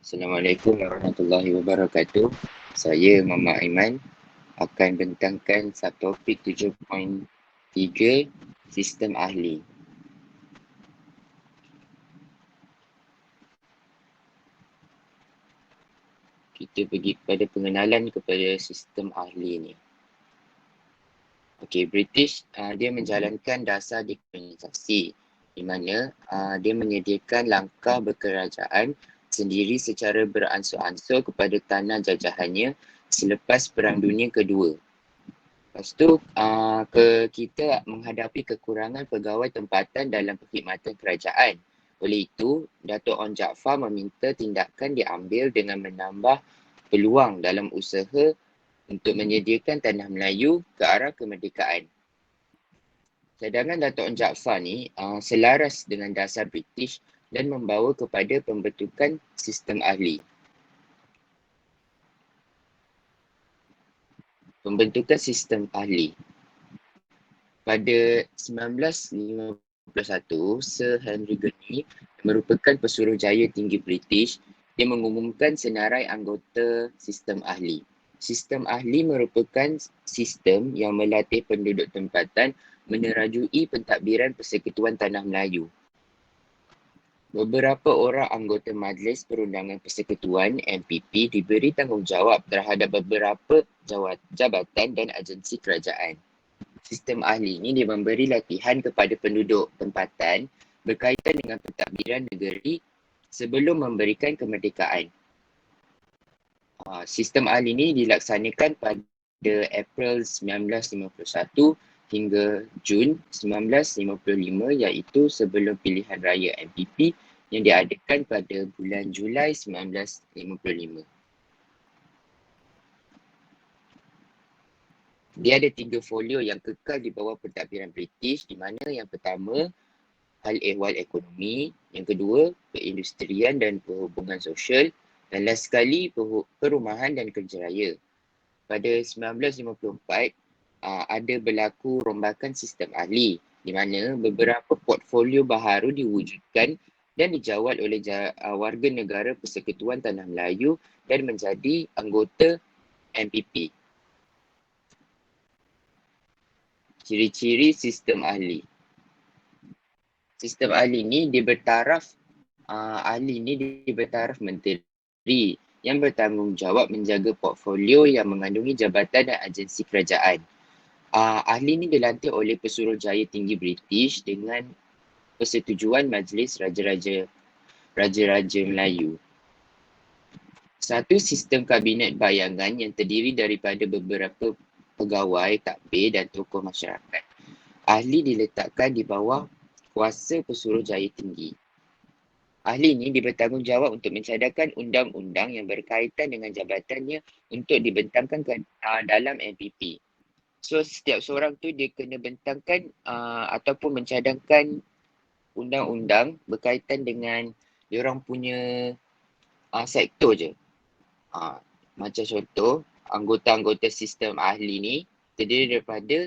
Assalamualaikum warahmatullahi wabarakatuh. Saya Muhammad Aiman akan bentangkan subtopik 7.3 sistem ahli. Kita pergi kepada pengenalan kepada sistem ahli ni. Okey, British dia menjalankan dasar dekolonisasi di mana dia menyediakan langkah berkerajaan sendiri secara beransur-ansur kepada tanah jajahannya selepas Perang Dunia Kedua. Lepas tu kita menghadapi kekurangan pegawai tempatan dalam perkhidmatan kerajaan. Oleh itu, Dato' Onn Jaafar meminta tindakan diambil dengan menambah peluang dalam usaha untuk menyediakan tanah Melayu ke arah kemerdekaan. Cadangan Dato' Onn Jaafar ni selaras dengan dasar British dan membawa kepada pembentukan sistem ahli. Pembentukan sistem ahli. Pada 1951, Sir Henry Gurney merupakan pesuruhjaya tinggi British. Dia mengumumkan senarai anggota sistem ahli. Sistem ahli merupakan sistem yang melatih penduduk tempatan menerajui pentadbiran Persekutuan Tanah Melayu. Beberapa orang anggota Majlis Perundangan Persekutuan MPP diberi tanggungjawab terhadap beberapa jabatan dan agensi kerajaan. Sistem ahli ini dia memberi latihan kepada penduduk tempatan berkaitan dengan pentadbiran negeri sebelum memberikan kemerdekaan. Sistem ahli ini dilaksanakan pada April 1951 hingga Jun 1955 iaitu sebelum pilihan raya MPP yang diadakan pada bulan Julai 1955. Dia ada 3 folio yang kekal di bawah pentadbiran British, di mana yang pertama hal ehwal ekonomi, yang kedua perindustrian dan perhubungan sosial, dan last sekali perumahan dan kerja raya. Pada 1954 ada berlaku rombakan sistem ahli di mana beberapa portfolio baharu diwujudkan dan dijawat oleh warga negara Persekutuan Tanah Melayu dan menjadi anggota MPP. Ciri-ciri sistem ahli. Sistem ahli ni dia bertaraf menteri yang bertanggungjawab menjaga portfolio yang mengandungi jabatan dan agensi kerajaan. Ahli ini dilantik oleh Pesuruhjaya Tinggi British dengan persetujuan Majlis Raja-Raja Melayu. Satu sistem kabinet bayangan yang terdiri daripada beberapa pegawai, takbir dan tokoh masyarakat. Ahli diletakkan di bawah kuasa Pesuruhjaya Tinggi. Ahli ini bertanggungjawab untuk mencadangkan undang-undang yang berkaitan dengan jabatannya untuk dibentangkan ke dalam MPP. So setiap seorang tu dia kena bentangkan ataupun mencadangkan undang-undang berkaitan dengan diorang punya sektor je. Macam contoh, anggota-anggota sistem ahli ni terdiri daripada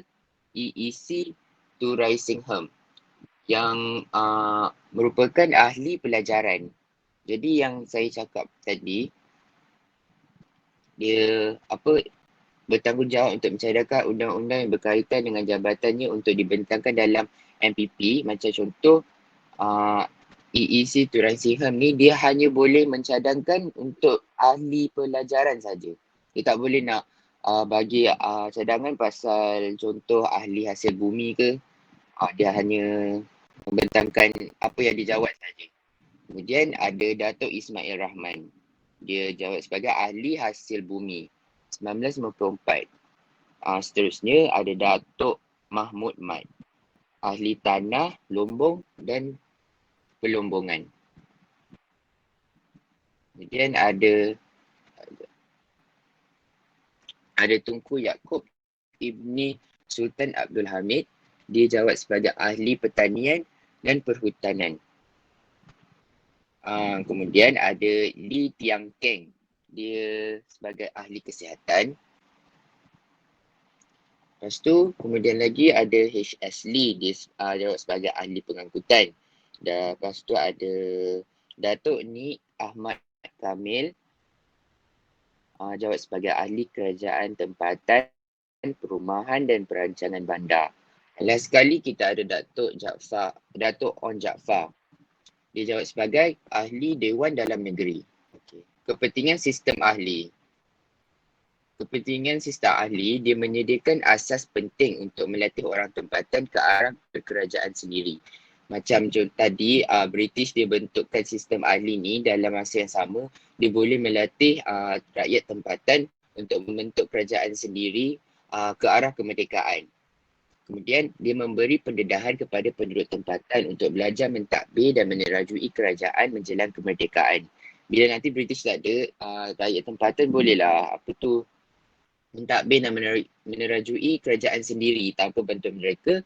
EEC to Risingham yang merupakan ahli pelajaran. Jadi yang saya cakap tadi, dia bertanggungjawab untuk mencadangkan undang-undang yang berkaitan dengan jabatannya untuk dibentangkan dalam MPP. Macam contoh, EEC to Risingham ni dia hanya boleh mencadangkan untuk ahli pelajaran saja. Dia tak boleh nak bagi cadangan pasal contoh ahli hasil bumi ke. Dia hanya membentangkan apa yang dijawat saja. Kemudian ada Datuk Ismail Rahman. Dia jawat sebagai ahli hasil bumi 1954. Seterusnya ada Datuk Mahmud Mat, ahli tanah, lombong dan pelombongan. Kemudian ada Tunku Yaakob Ibni Sultan Abdul Hamid. Dia jawat sebagai ahli pertanian dan perhutanan. Kemudian ada Lee Tiang Keng. Dia sebagai ahli kesihatan. Lepas tu, kemudian lagi ada H.S. Lee. Dia jawat sebagai ahli pengangkutan. Dan lepas tu ada Datuk Ni Ahmad Kamil. Jawat sebagai ahli kerajaan tempatan, perumahan dan perancangan bandar. Last sekali kita ada Datuk On Jaafar. Dia jawat sebagai ahli Dewan Dalam Negeri. Kepentingan sistem ahli. Kepentingan sistem ahli, dia menyediakan asas penting untuk melatih orang tempatan ke arah kerajaan sendiri. Macam tadi, British dia bentukkan sistem ahli ni dalam masa yang sama, dia boleh melatih rakyat tempatan untuk membentuk kerajaan sendiri ke arah kemerdekaan. Kemudian dia memberi pendedahan kepada penduduk tempatan untuk belajar mentadbir dan menerajui kerajaan menjelang kemerdekaan. Bila nanti British tak ada, rakyat tempatan bolehlah mentadbir dan menerajui kerajaan sendiri tanpa bantuan mereka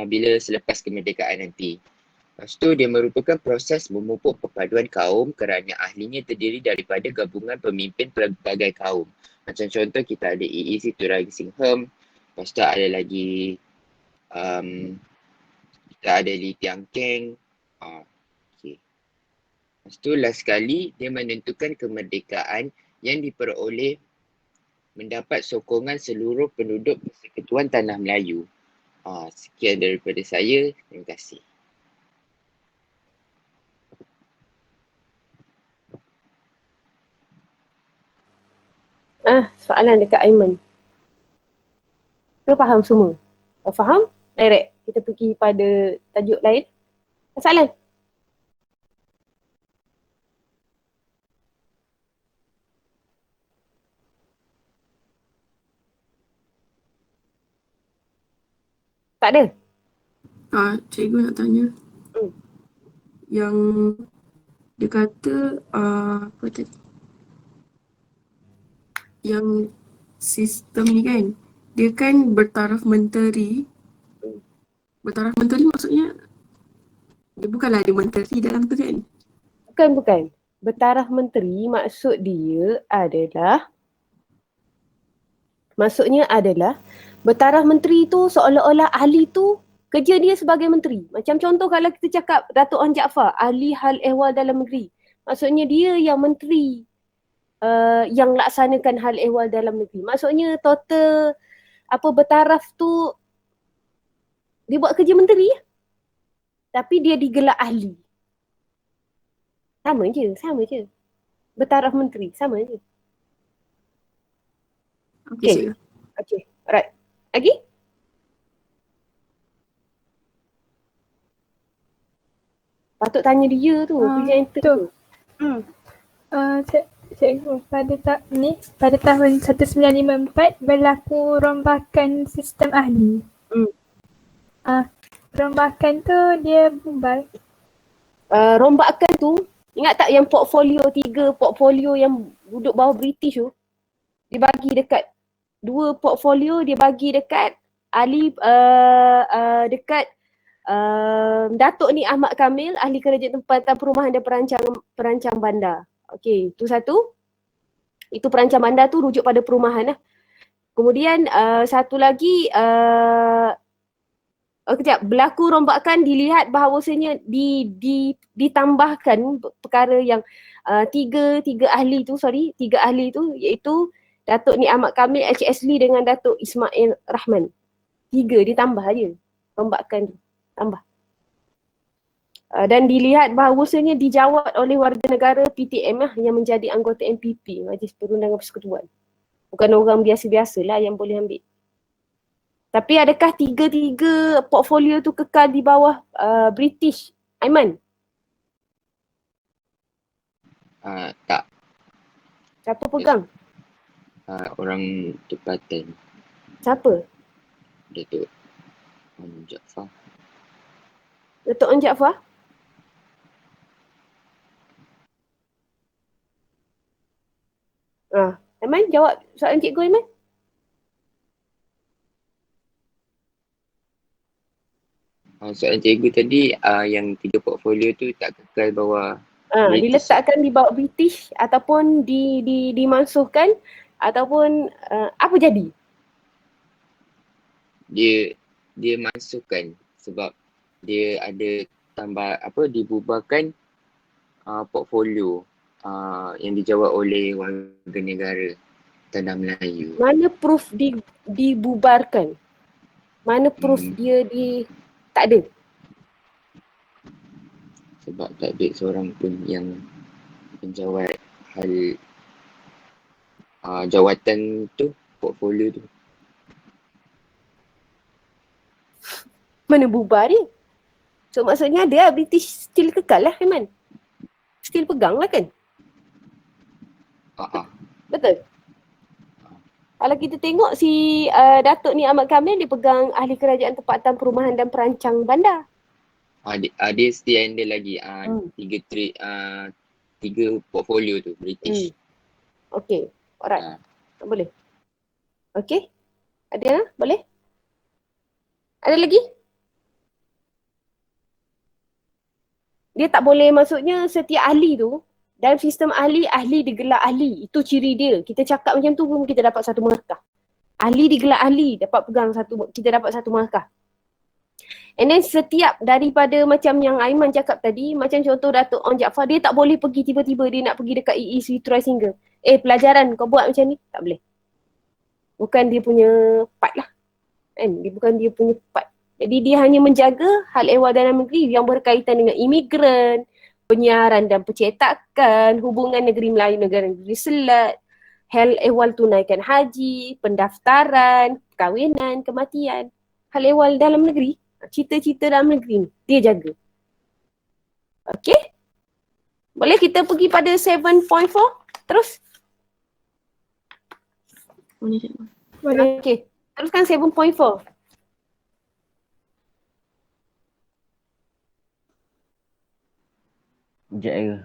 bila selepas kemerdekaan nanti. Lepas tu dia merupakan proses memupuk perpaduan kaum kerana ahlinya terdiri daripada gabungan pemimpin pelbagai kaum. Macam contoh kita ada EEC to Risingham. Lepas tu ada lagi kita ada Lee Tiang Keng. Lepas tu last sekali dia menentukan kemerdekaan yang diperoleh mendapat sokongan seluruh penduduk Persekutuan Tanah Melayu. Sekian daripada saya. Terima kasih. Soalan dekat Aiman. Kita faham semua? Kalau faham, direct. Kita pergi pada tajuk lain. Soalan? Tak ada? Cikgu nak tanya. Hmm. Yang dia kata apa tadi? Yang sistem ni kan, dia kan bertaraf menteri. Bertaraf menteri maksudnya dia bukanlah ada menteri dalam tu kan? Bukan. Bertaraf menteri maksudnya adalah bertaraf menteri tu seolah-olah ahli tu kerja dia sebagai menteri. Macam contoh kalau kita cakap Datuk Onn Jaafar, ahli hal ehwal dalam negeri. Maksudnya dia yang menteri yang laksanakan hal ehwal dalam negeri. Maksudnya total bertaraf tu dia buat kerja menteri tapi dia digelar ahli. Sama je. Bertaraf menteri, sama je. Okey. Okay, alright. Lagi? Patut tanya dia tu, presenter tu. Cikgu, pada tahun 1954 berlaku rombakan sistem ahli. Rombakan tu dia bubar. Rombakan tu, ingat tak yang tiga portfolio yang duduk bawah British tu? Dia bagi dekat dua portfolio, dia bagi dekat ahli dekat Datuk ni Ahmad Kamil, ahli Kerajaan Tempatan Perumahan dan Perancang Bandar. Okey, itu satu. Itu perancang bandar tu rujuk pada perumahan lah. Kemudian satu lagi berlaku rombakan, dilihat bahawasanya ditambahkan perkara yang tiga ahli tu iaitu Datuk Ni Ahmad Kamil, H.S. Lee dengan Datuk Ismail Rahman. 3 ditambah je rombakan tu, tambah. Dan dilihat bahawasanya dijawat oleh warga negara PTM yang menjadi anggota MPP, Majlis Perundangan Persekutuan. Bukan orang biasa-biasa lah yang boleh ambil. Tapi adakah tiga portfolio tu kekal di bawah British? Aiman? Tak. Siapa pegang? Orang tempatan. Siapa? Datuk Onn Jaafar. Datuk Onn Jaafar? Aiman, jawab soalan cikgu Aiman. Soalan cikgu tadi yang 3 portfolio tu tak kekal bawah diletakkan di bawah British ataupun dimansuhkan ataupun apa jadi? Dia masukkan sebab dia ada dibubarkan portfolio yang dijawab oleh warga negara Tanah Melayu. Mana proof dibubarkan? Mana proof dia tak ada? Sebab tak ada seorang pun yang menjawab hal jawatan tu, portfolio tu. Mana bubar dia? So maksudnya dia British still kekal lah, Aiman. Still pegang lah kan? Betul? Kalau kita tengok si Datuk Ni Ahmad Kamil, dia pegang ahli Kerajaan Tempatan Perumahan dan Perancang Bandar. Dia still handle lagi 3 portfolio tu British. Okay, alright. Boleh. Okay. Ada boleh? Ada lagi? Dia tak boleh, maksudnya setiap ahli tu, dalam sistem ahli digelar ahli. Itu ciri dia. Kita cakap macam tu pun kita dapat satu markah. Ahli digelar ahli, kita dapat satu markah. And then setiap daripada macam yang Aiman cakap tadi, macam contoh Datuk Onn Jaafar, dia tak boleh pergi tiba-tiba dia nak pergi dekat EE Sri Troy Singer. Pelajaran kau buat macam ni, tak boleh. Bukan dia punya part lah. Kan? Bukan dia punya part. Jadi dia hanya menjaga hal ehwal dalam negeri yang berkaitan dengan imigran, penyiaran dan percetakan, hubungan negeri Melayu negara negeri Selat, hal ehwal tunaikan haji, pendaftaran, perkahwinan, kematian. Hal ehwal dalam negeri, cerita-cerita dalam negeri ni, dia jaga. Okay? Boleh kita pergi pada 7.4 terus? Boleh cikgu. Boleh. Okay, teruskan 7.4. Sekejap je.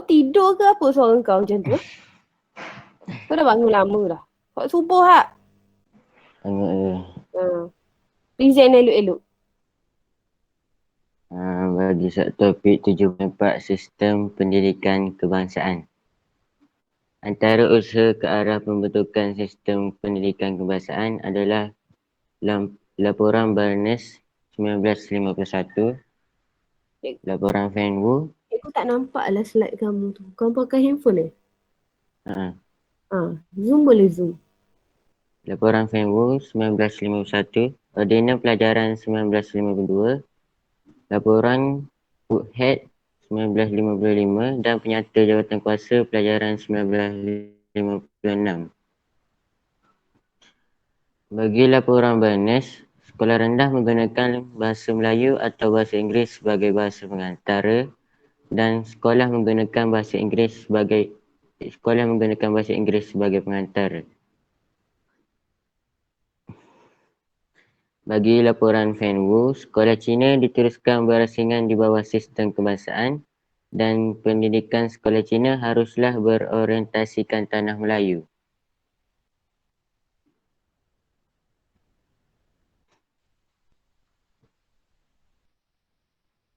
Tidur ke apa suara kau macam tu? Kau dah bangun lama dah. Kau subuh tak? Tengok je. Present elok-elok. Bagi topik 74 sistem pendidikan kebangsaan. Antara usaha ke arah pembentukan sistem pendidikan kebangsaan adalah laporan Barnes 1951, laporan Van Wu. Aku tak nampak lah slide kamu tu. Kau pakai handphone Zoom boleh zoom. Laporan Van Wu 1951, Ordinan Pelajaran 1952, laporan Woodhead 1955 dan Penyata Jawatan Kuasa Pelajaran 1956. Bagi laporan Barnes, sekolah rendah menggunakan bahasa Melayu atau bahasa Inggeris sebagai bahasa pengantara dan sekolah menggunakan bahasa Inggeris sebagai pengantar. Bagi laporan Van Wu, sekolah Cina diteruskan berasingan di bawah sistem kebangsaan dan pendidikan sekolah Cina haruslah berorientasikan tanah Melayu.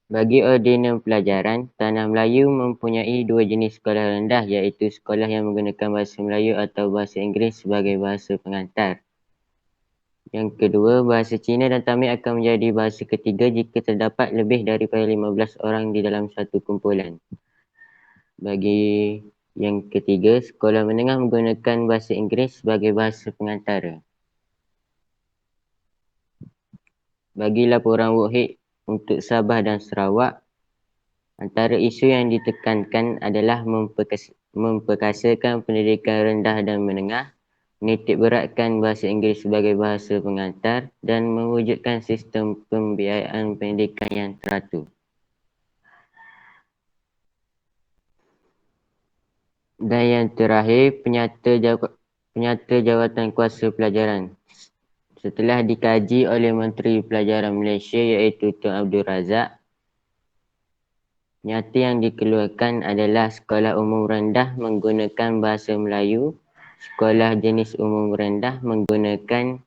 Bagi ordinan pelajaran, tanah Melayu mempunyai dua jenis sekolah rendah iaitu sekolah yang menggunakan bahasa Melayu atau bahasa Inggeris sebagai bahasa pengantar. Yang kedua, bahasa Cina dan Tamil akan menjadi bahasa ketiga jika terdapat lebih daripada 15 orang di dalam satu kumpulan. Bagi yang ketiga, sekolah menengah menggunakan bahasa Inggeris sebagai bahasa pengantara. Bagi laporan Woodhead untuk Sabah dan Sarawak, antara isu yang ditekankan adalah memperkasakan pendidikan rendah dan menengah, menitik beratkan bahasa Inggeris sebagai bahasa pengantar dan mewujudkan sistem pembiayaan pendidikan yang teratur. Dan yang terakhir, penyata jawatan kuasa pelajaran. Setelah dikaji oleh Menteri Pelajaran Malaysia iaitu Tun Abdul Razak, nyata yang dikeluarkan adalah sekolah umum rendah menggunakan bahasa Melayu, sekolah jenis umum rendah menggunakan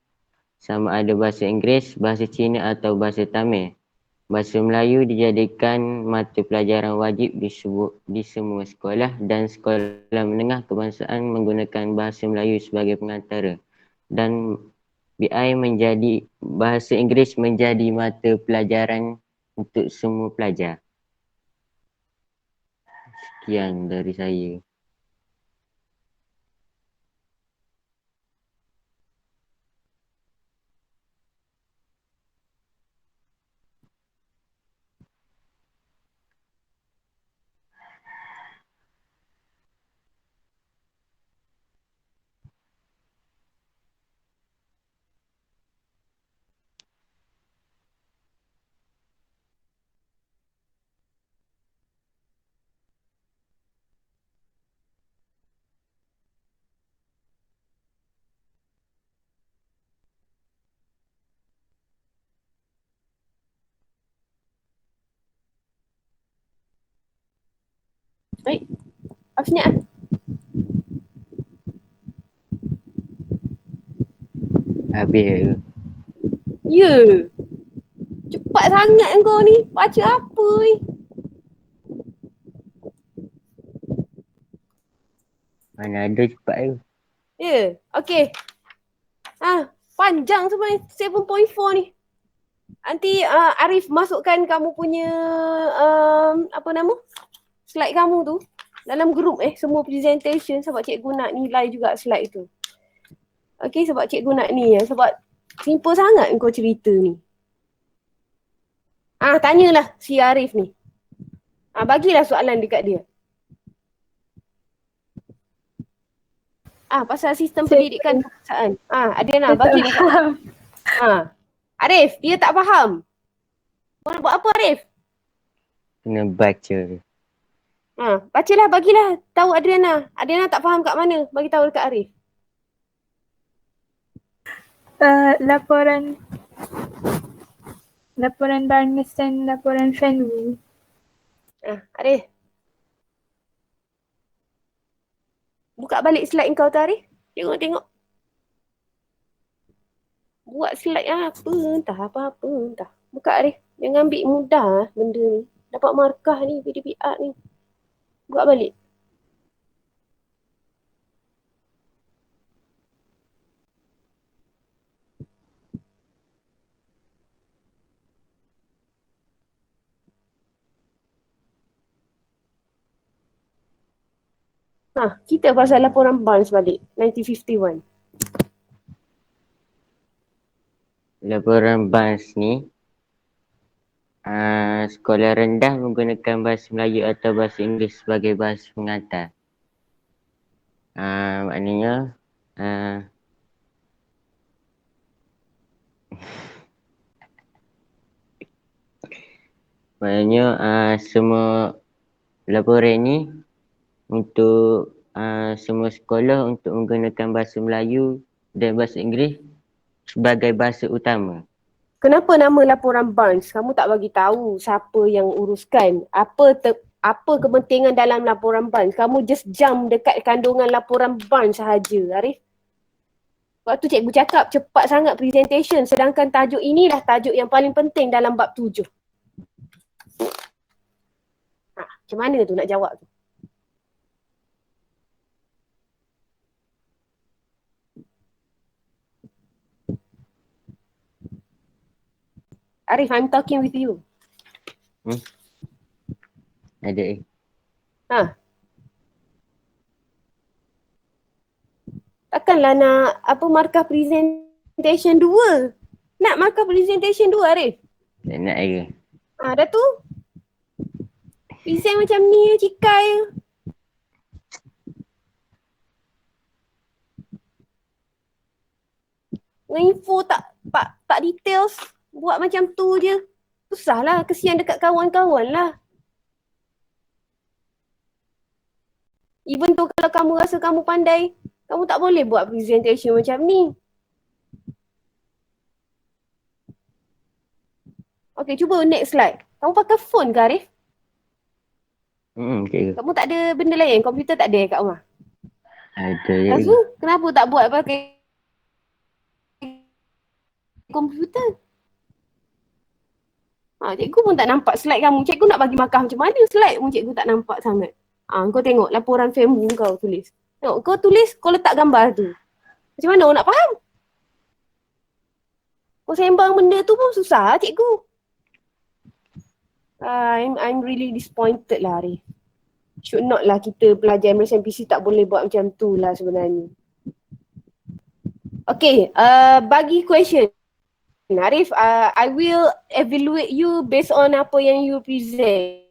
sama ada bahasa Inggeris, bahasa Cina atau bahasa Tamil. Bahasa Melayu dijadikan mata pelajaran wajib di semua sekolah dan sekolah menengah kebangsaan menggunakan bahasa Melayu sebagai pengantara. Dan BI menjadi bahasa Inggeris menjadi mata pelajaran untuk semua pelajar. Sekian dari saya. Baik. Afsnya. Habis ke? Ya. Cepat sangat kau ni. Baca apa ni? Mana ada cepat ke? Ya. Okey. Panjang sebenarnya 7.4 ni. Nanti Arif masukkan kamu punya apa nama? Slide kamu tu dalam grup semua presentation sebab cikgu nak nilai juga slide tu. Okey, sebab cikgu nak ni sebab simple sangat kau cerita ni. Tanyalah si Arif ni. Bagilah soalan dekat dia. Pasal sistem Saya pendidikan kebangsaan. Adriana, Saya tak bagi dekat. faham. Arif, dia tak faham. Kau nak buat apa Arif? Kena baca. Bacalah, bagilah tahu Adriana. Adriana tak faham kat mana? Bagi tahu dekat Arif. Laporan Barnes dan laporan Fenwu. Arif. Buka balik slide kau tu Arif. Tengok. Buat slide apa-apa entah. Buka Arif. Jangan ambil mudah benda ni. Dapat markah ni, PDPR ni. Buat balik. Kita pasal laporan Barnes balik. 1951. Laporan Barnes ni, sekolah rendah menggunakan bahasa Melayu atau bahasa Inggeris sebagai bahasa pengantar. Maknanya, semua laporan ni untuk semua sekolah untuk menggunakan bahasa Melayu dan bahasa Inggeris sebagai bahasa utama. Kenapa nama laporan Barnes? Kamu tak bagi tahu siapa yang uruskan. Apa kepentingan dalam laporan Barnes? Kamu just jump dekat kandungan laporan Barnes sahaja, Arif. Waktu cikgu cakap cepat sangat presentation, sedangkan tajuk inilah tajuk yang paling penting dalam bab 7. Macam mana tu nak jawab tu? Arif, I'm talking with you. Ada Takkanlah nak markah presentation 2. Nak markah presentation 2 Arif? Tak nak ke? Dah tu. Present macam ni cikai. Info tak details. Buat macam tu je. Susahlah, kesian dekat kawan-kawan lah. Even tu kalau kamu rasa kamu pandai, kamu tak boleh buat presentation macam ni. Okay, cuba next slide. Kamu pakai phone ke Arif? Okay. Kamu tak ada benda lain? Komputer tak ada kat rumah? Ada Lepas tu, kenapa tak buat pakai komputer? Cikgu pun tak nampak slide kamu. Cikgu nak bagi markah macam mana slide pun cikgu tak nampak sangat. Kau tengok laporan FEMU kau tulis. Tengok, kau tulis, kau letak gambar tu. Macam mana orang nak faham? Kau sembang benda tu pun susah cikgu. I'm really disappointed lah Arif. Should not lah kita pelajar MSNPC tak boleh buat macam tu lah sebenarnya. Okay, bagi question. Arif, I will evaluate you based on apa yang you present.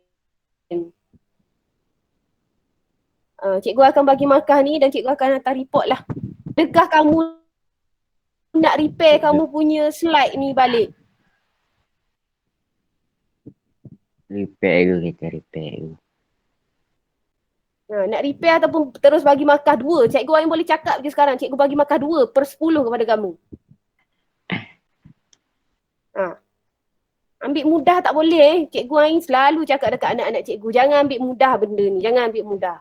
Cikgu akan bagi markah ni dan cikgu akan hantar report lah. Adakah kamu nak repair kamu punya slide ni balik? Repair. Nak repair ataupun terus bagi markah 2? Cikgu Ain boleh cakap je sekarang. Cikgu bagi markah 2/10 kepada kamu. Ambil mudah tak boleh. Cikgu Ain selalu cakap dekat anak-anak cikgu, jangan ambil mudah benda ni. Jangan ambil mudah.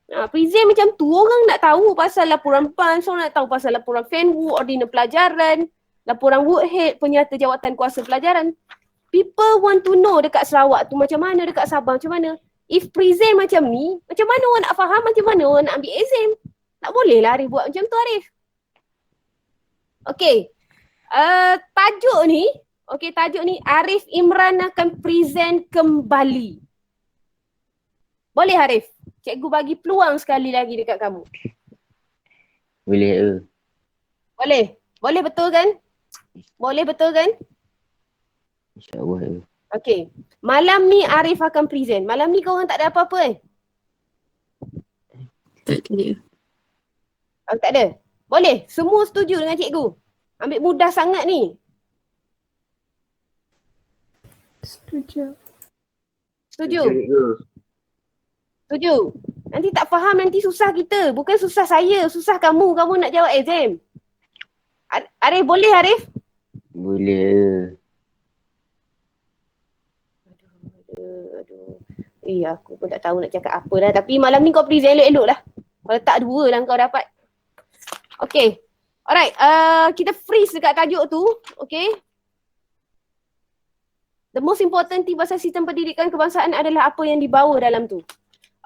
Present macam tu, orang nak tahu pasal laporan Barnes, orang nak tahu pasal laporan FEMU, ordinal pelajaran, laporan Woodhead, penyata jawatan kuasa pelajaran. People want to know dekat Sarawak tu macam mana, dekat Sabah macam mana. If present macam ni, macam mana orang nak faham, macam mana orang nak ambil exam? Tak boleh lah Arif buat macam tu Arif. Okay. Tajuk ni Arif Imran akan present kembali. Boleh Arif? Cikgu bagi peluang sekali lagi dekat kamu. Boleh. Boleh? Boleh betul kan? Boleh betul kan? InsyaAllah. Okay. Malam ni Arif akan present. Malam ni korang tak ada apa-apa Tak ada. Tak ada. Boleh. Semua setuju dengan cikgu. Ambil mudah sangat ni. Setuju. Setuju? Setuju. Nanti tak faham, nanti susah kita. Bukan susah saya, susah kamu. Kamu nak jawab exam. Arif, boleh Arif? Boleh. Aduh. Aku pun tak tahu nak cakap apa dah. Tapi malam ni kau present elok-elok lah. Kalau tak 2 lah kau dapat. Okay. Alright. Kita freeze dekat tajuk tu. Okay. The most important thing pasal sistem pendidikan kebangsaan adalah apa yang dibawa dalam tu.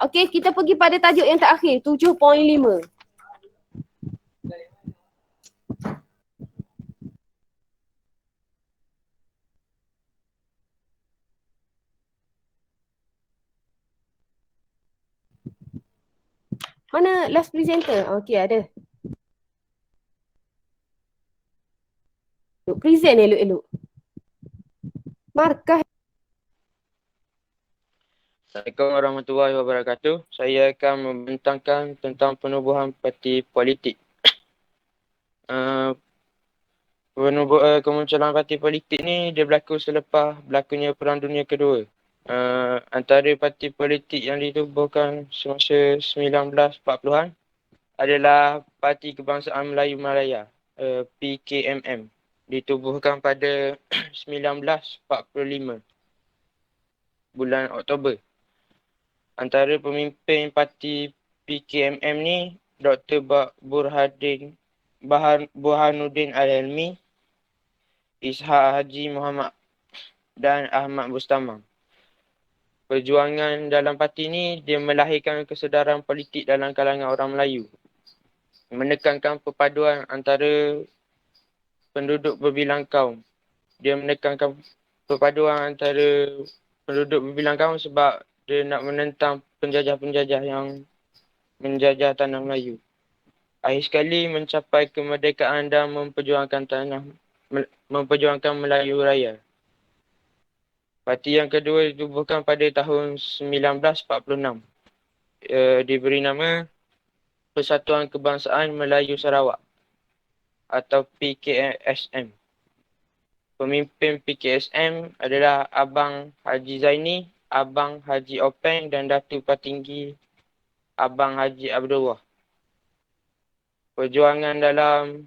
Okay, kita pergi pada tajuk yang terakhir, 7.5. Mana last presenter? Okay, ada. Present elok-elok. Markah. Assalamualaikum warahmatullahi wabarakatuh. Saya akan membentangkan tentang penubuhan parti politik. Kemunculan parti politik ni dia berlaku selepas berlakunya Perang Dunia Kedua. Antara parti politik yang ditubuhkan semasa 1940-an adalah Parti Kebangsaan Melayu Malaya, PKMM. Ditubuhkan pada 1945 bulan Oktober. Antara pemimpin parti PKMM ni Dr. Burhanuddin Al-Helmi, Ishak Haji Muhammad dan Ahmad Bustamam. Perjuangan dalam parti ni dia melahirkan kesedaran politik dalam kalangan orang Melayu. Menekankan perpaduan antara penduduk berbilang kaum. Dia menekankan perpaduan antara penduduk berbilang kaum sebab dia nak menentang penjajah-penjajah yang menjajah tanah Melayu. Akhir sekali mencapai kemerdekaan dan memperjuangkan Melayu Raya. Parti yang kedua ditubuhkan pada tahun 1946. Diberi nama Persatuan Kebangsaan Melayu Sarawak atau PKSM. Pemimpin PKSM adalah Abang Haji Zaini, Abang Haji Openg dan Datuk Patinggi Abang Haji Abdullah. Perjuangan dalam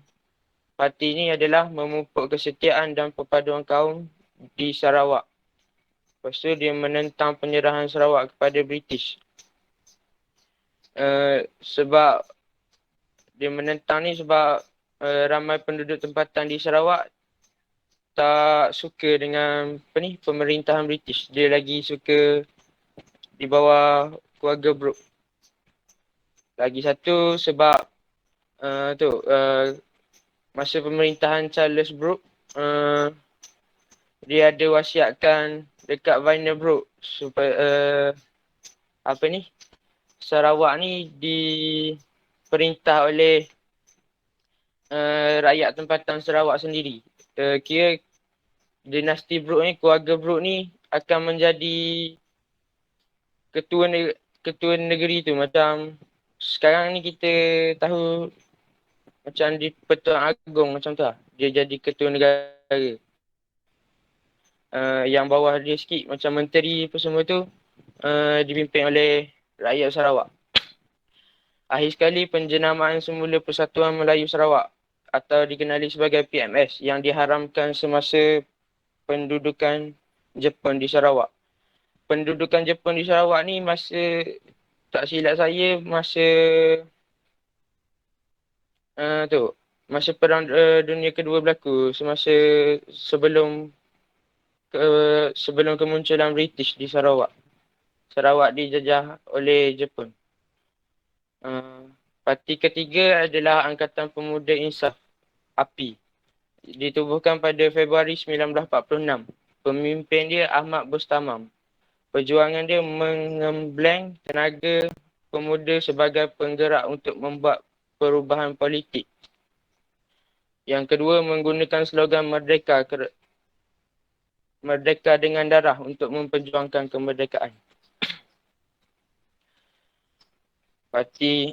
parti ini adalah memupuk kesetiaan dan perpaduan kaum di Sarawak. Lepas tu dia menentang penyerahan Sarawak kepada British. Sebab dia menentang ni sebab ramai penduduk tempatan di Sarawak tak suka dengan pemerintahan British. Dia lagi suka di bawah keluarga Brooke. Lagi satu sebab masa pemerintahan Charles Brooke, dia ada wasiatkan dekat Vainer Brooke supaya Sarawak ni diperintah oleh rakyat tempatan Sarawak sendiri. Kira dinasti Brooke ni, keluarga Brooke ni akan menjadi ketua negeri tu. Macam sekarang ni kita tahu macam di Pertuan Agong macam tu lah. Dia jadi ketua negara. Yang bawah dia sikit macam menteri apa semua tu dipimpin oleh rakyat Sarawak. Akhir sekali penjenamaan semula Persatuan Melayu Sarawak atau dikenali sebagai PMS yang diharamkan semasa pendudukan Jepun di Sarawak. Pendudukan Jepun di Sarawak ni masa tak silap saya masa masa Perang Dunia Kedua berlaku, semasa sebelum kemunculan British di Sarawak. Sarawak dijajah oleh Jepun. Parti ketiga adalah Angkatan Pemuda Insaf, API. Ditubuhkan pada Februari 1946. Pemimpin dia Ahmad Bustamam. Perjuangan dia mengembleng tenaga pemuda sebagai penggerak untuk membuat perubahan politik. Yang kedua, menggunakan slogan Merdeka dengan darah untuk memperjuangkan kemerdekaan. Parti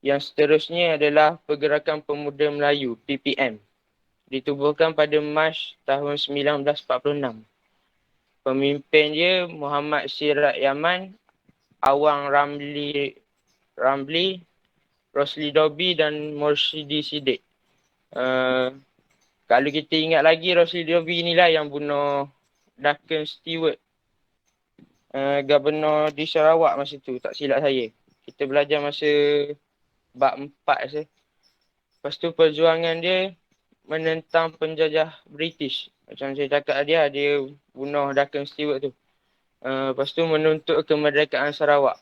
Yang seterusnya adalah Pergerakan Pemuda Melayu, PPM. Ditubuhkan pada Mac tahun 1946. Pemimpin dia Muhammad Sirat Yaman, Awang Ramli, Rosli Dobi dan Morsyidi Siddiq. Kalau kita ingat lagi, Rosli Dobi inilah yang bunuh Duncan Stewart, Gubernur di Sarawak masa tu, tak silap saya. Kita belajar masa bab 4 saya. Lepas tu perjuangan dia menentang penjajah British. Macam saya cakap dia bunuh Duncan Stewart tu. Lepas tu menuntut kemerdekaan Sarawak.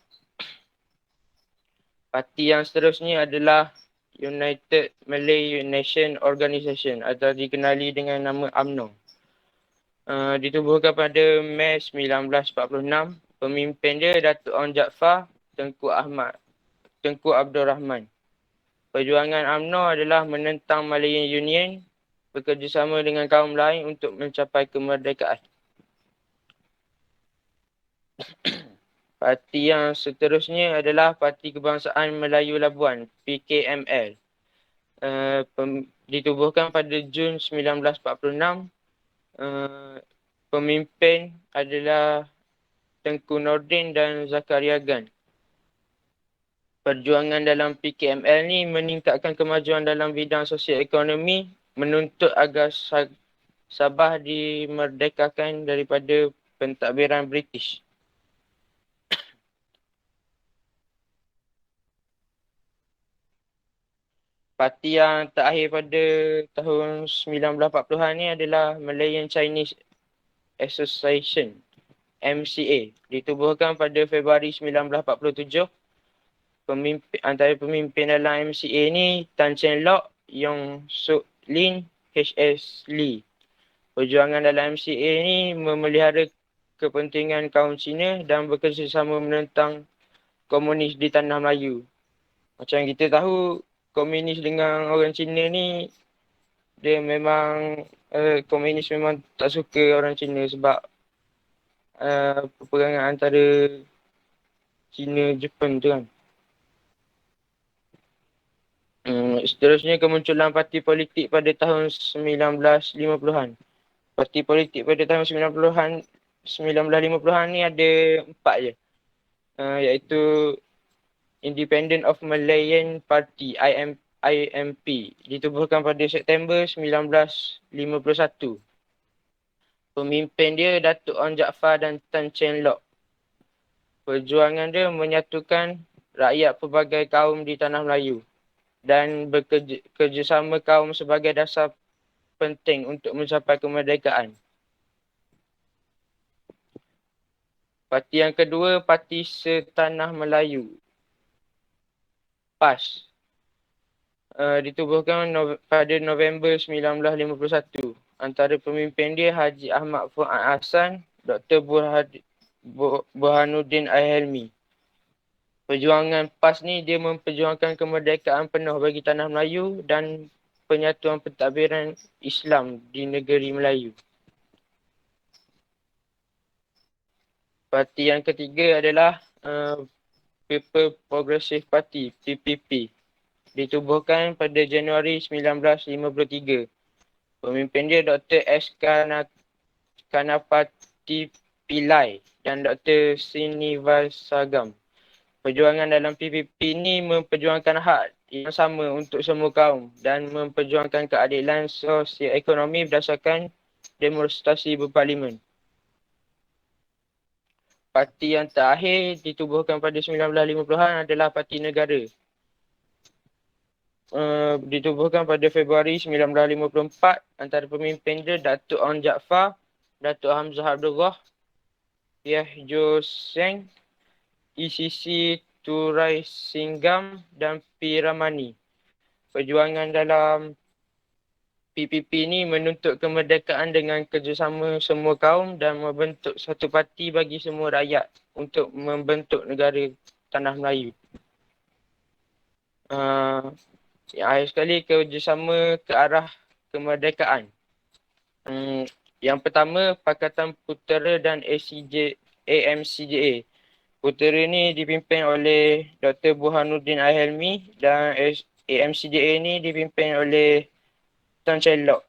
Parti yang seterusnya adalah United Malay Nation Organisation atau dikenali dengan nama UMNO. Ditubuhkan pada Mei 1946. Pemimpin dia Datuk Onn Jaafar, Tengku Abdul Rahman. Perjuangan UMNO adalah menentang Malayan Union, bekerjasama dengan kaum lain untuk mencapai kemerdekaan. Parti yang seterusnya adalah Parti Kebangsaan Melayu Labuan, PKML. Ditubuhkan pada Jun 1946. Pemimpin adalah Tengku Nordin dan Zakaria Gan. Perjuangan dalam PKML ni meningkatkan kemajuan dalam bidang sosial ekonomi, menuntut agar Sabah dimerdekakan daripada pentadbiran British. Parti yang terakhir pada tahun 1940-an ni adalah Malayan Chinese Association, MCA. Ditubuhkan pada Februari 1947. Antara pemimpin dalam MCA ni Tan Cheng Lock, Yong Suk Lin, H.S. Lee. Perjuangan dalam MCA ni memelihara kepentingan kaum Cina dan bekerjasama menentang komunis di Tanah Melayu. Macam kita tahu, komunis dengan orang Cina ni, dia memang, komunis memang tak suka orang Cina sebab peperangan antara Cina Jepun tu kan. Seterusnya kemunculan parti politik pada tahun 1950-an. Parti politik pada tahun 1950-an ni ada 4 je. Iaitu Independent of Malayan Party, IMP. Ditubuhkan pada September 1951. Pemimpin dia Datuk Onn Jaafar dan Tan Cheng Lock. Perjuangan dia menyatukan rakyat pelbagai kaum di Tanah Melayu dan bekerjasama kaum sebagai dasar penting untuk mencapai kemerdekaan. Parti yang kedua, Parti Setanah Melayu, PAS. Ditubuhkan pada November 1951. Antara pemimpin dia Haji Ahmad Fuad Hassan, Dr. Burhanuddin Al-Helmi. Perjuangan PAS ni dia memperjuangkan kemerdekaan penuh bagi Tanah Melayu dan penyatuan pentadbiran Islam di negeri Melayu. Parti yang ketiga adalah People Progressive Party, PPP. Ditubuhkan pada Januari 1953. Pemimpin dia Dr. S. Kanapati Pillai dan Dr. Srinivasagam. Perjuangan dalam PPP ni memperjuangkan hak yang sama untuk semua kaum dan memperjuangkan keadilan sosial ekonomi berdasarkan demonstrasi berparlimen. Parti yang terakhir ditubuhkan pada 1950-an adalah Parti Negara. Ditubuhkan pada Februari 1954. Antara pemimpin dia Datuk Onn Jaafar, Datuk Hamzah Abdullah, Yahjo Seng, ECC Turai Singgam dan P. Ramani. Perjuangan dalam PPP ni menuntut kemerdekaan dengan kerjasama semua kaum dan membentuk satu parti bagi semua rakyat untuk membentuk negara Tanah Melayu. Yang akhir sekali, kerjasama ke arah kemerdekaan. Yang pertama, Pakatan Putera dan AMCJA. Putera ni dipimpin oleh Dr. Burhanuddin Al-Helmi dan AMCDA ni dipimpin oleh Tan Cheng Lock.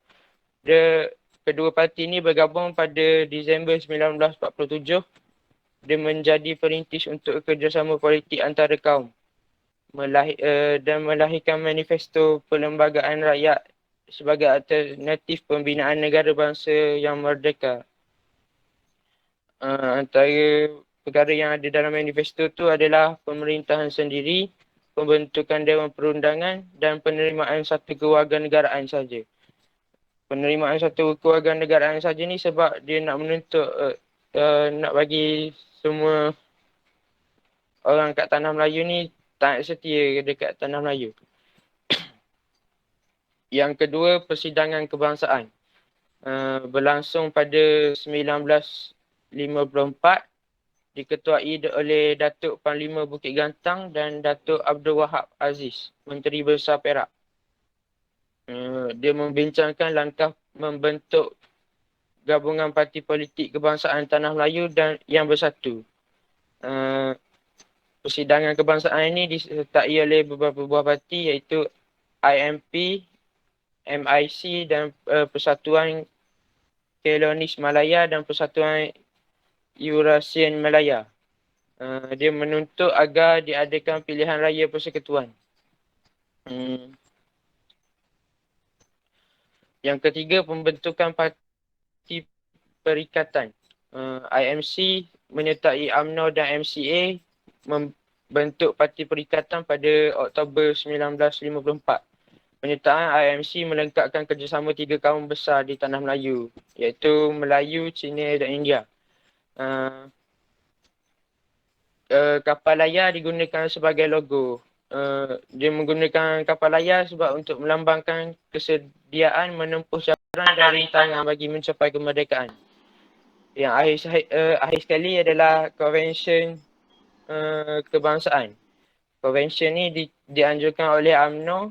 Kedua parti ni bergabung pada Disember 1947. Dia menjadi perintis untuk kerjasama politik antara kaum. Dan melahirkan manifesto Perlembagaan Rakyat sebagai alternatif pembinaan negara bangsa yang merdeka. Antara perkara yang ada dalam manifesto tu adalah pemerintahan sendiri, pembentukan Dewan Perundangan dan penerimaan satu kewarganegaraan saja. Penerimaan satu kewarganegaraan saja ni sebab dia nak menuntut nak bagi semua orang kat Tanah Melayu ni tak setia dekat Tanah Melayu. Yang kedua, persidangan kebangsaan. Berlangsung pada 1954, diketuai oleh Datuk Panglima Bukit Gantang dan Datuk Abdul Wahab Aziz, Menteri Besar Perak. Dia membincangkan langkah membentuk gabungan parti politik kebangsaan Tanah Melayu dan yang bersatu. Persidangan kebangsaan ini disertai oleh beberapa buah parti iaitu IMP, MIC dan Persatuan Kelonis Malaya dan Persatuan Eurasian Malaya. Dia menuntut agar diadakan pilihan raya persekutuan. Yang ketiga, pembentukan parti perikatan. IMC menyertai UMNO dan MCA membentuk parti perikatan pada Oktober 1954. Penyertaan IMC melengkapkan kerjasama 3 kaum besar di Tanah Melayu, iaitu Melayu, Cina dan India. Kapal layar digunakan sebagai logo. Dia menggunakan kapal layar sebab untuk melambangkan kesediaan menempuh cabaran dan rintangan bagi mencapai kemerdekaan. Yang akhir sekali adalah Konvensyen Kebangsaan. Konvensyen ni dianjurkan oleh UMNO,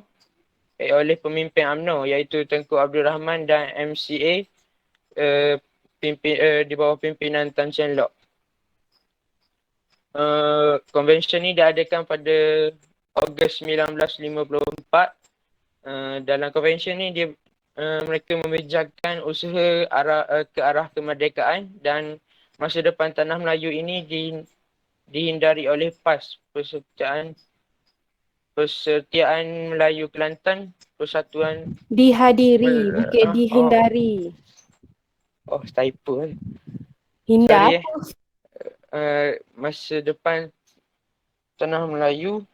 oleh pemimpin UMNO iaitu Tengku Abdul Rahman dan MCA di bawah pimpinan Tan Cheng Lock. Konvensyen ni diadakan pada Ogos 1954. Dalam konvensyen ni mereka memejakan usaha ke arah kemerdekaan dan masa depan Tanah Melayu ini dihindari oleh PAS, Persetiaan Melayu Kelantan, Persatuan Dihadiri, bukan dihindari. Oh, typo. Hindar Sorry, masa depan Tanah Melayu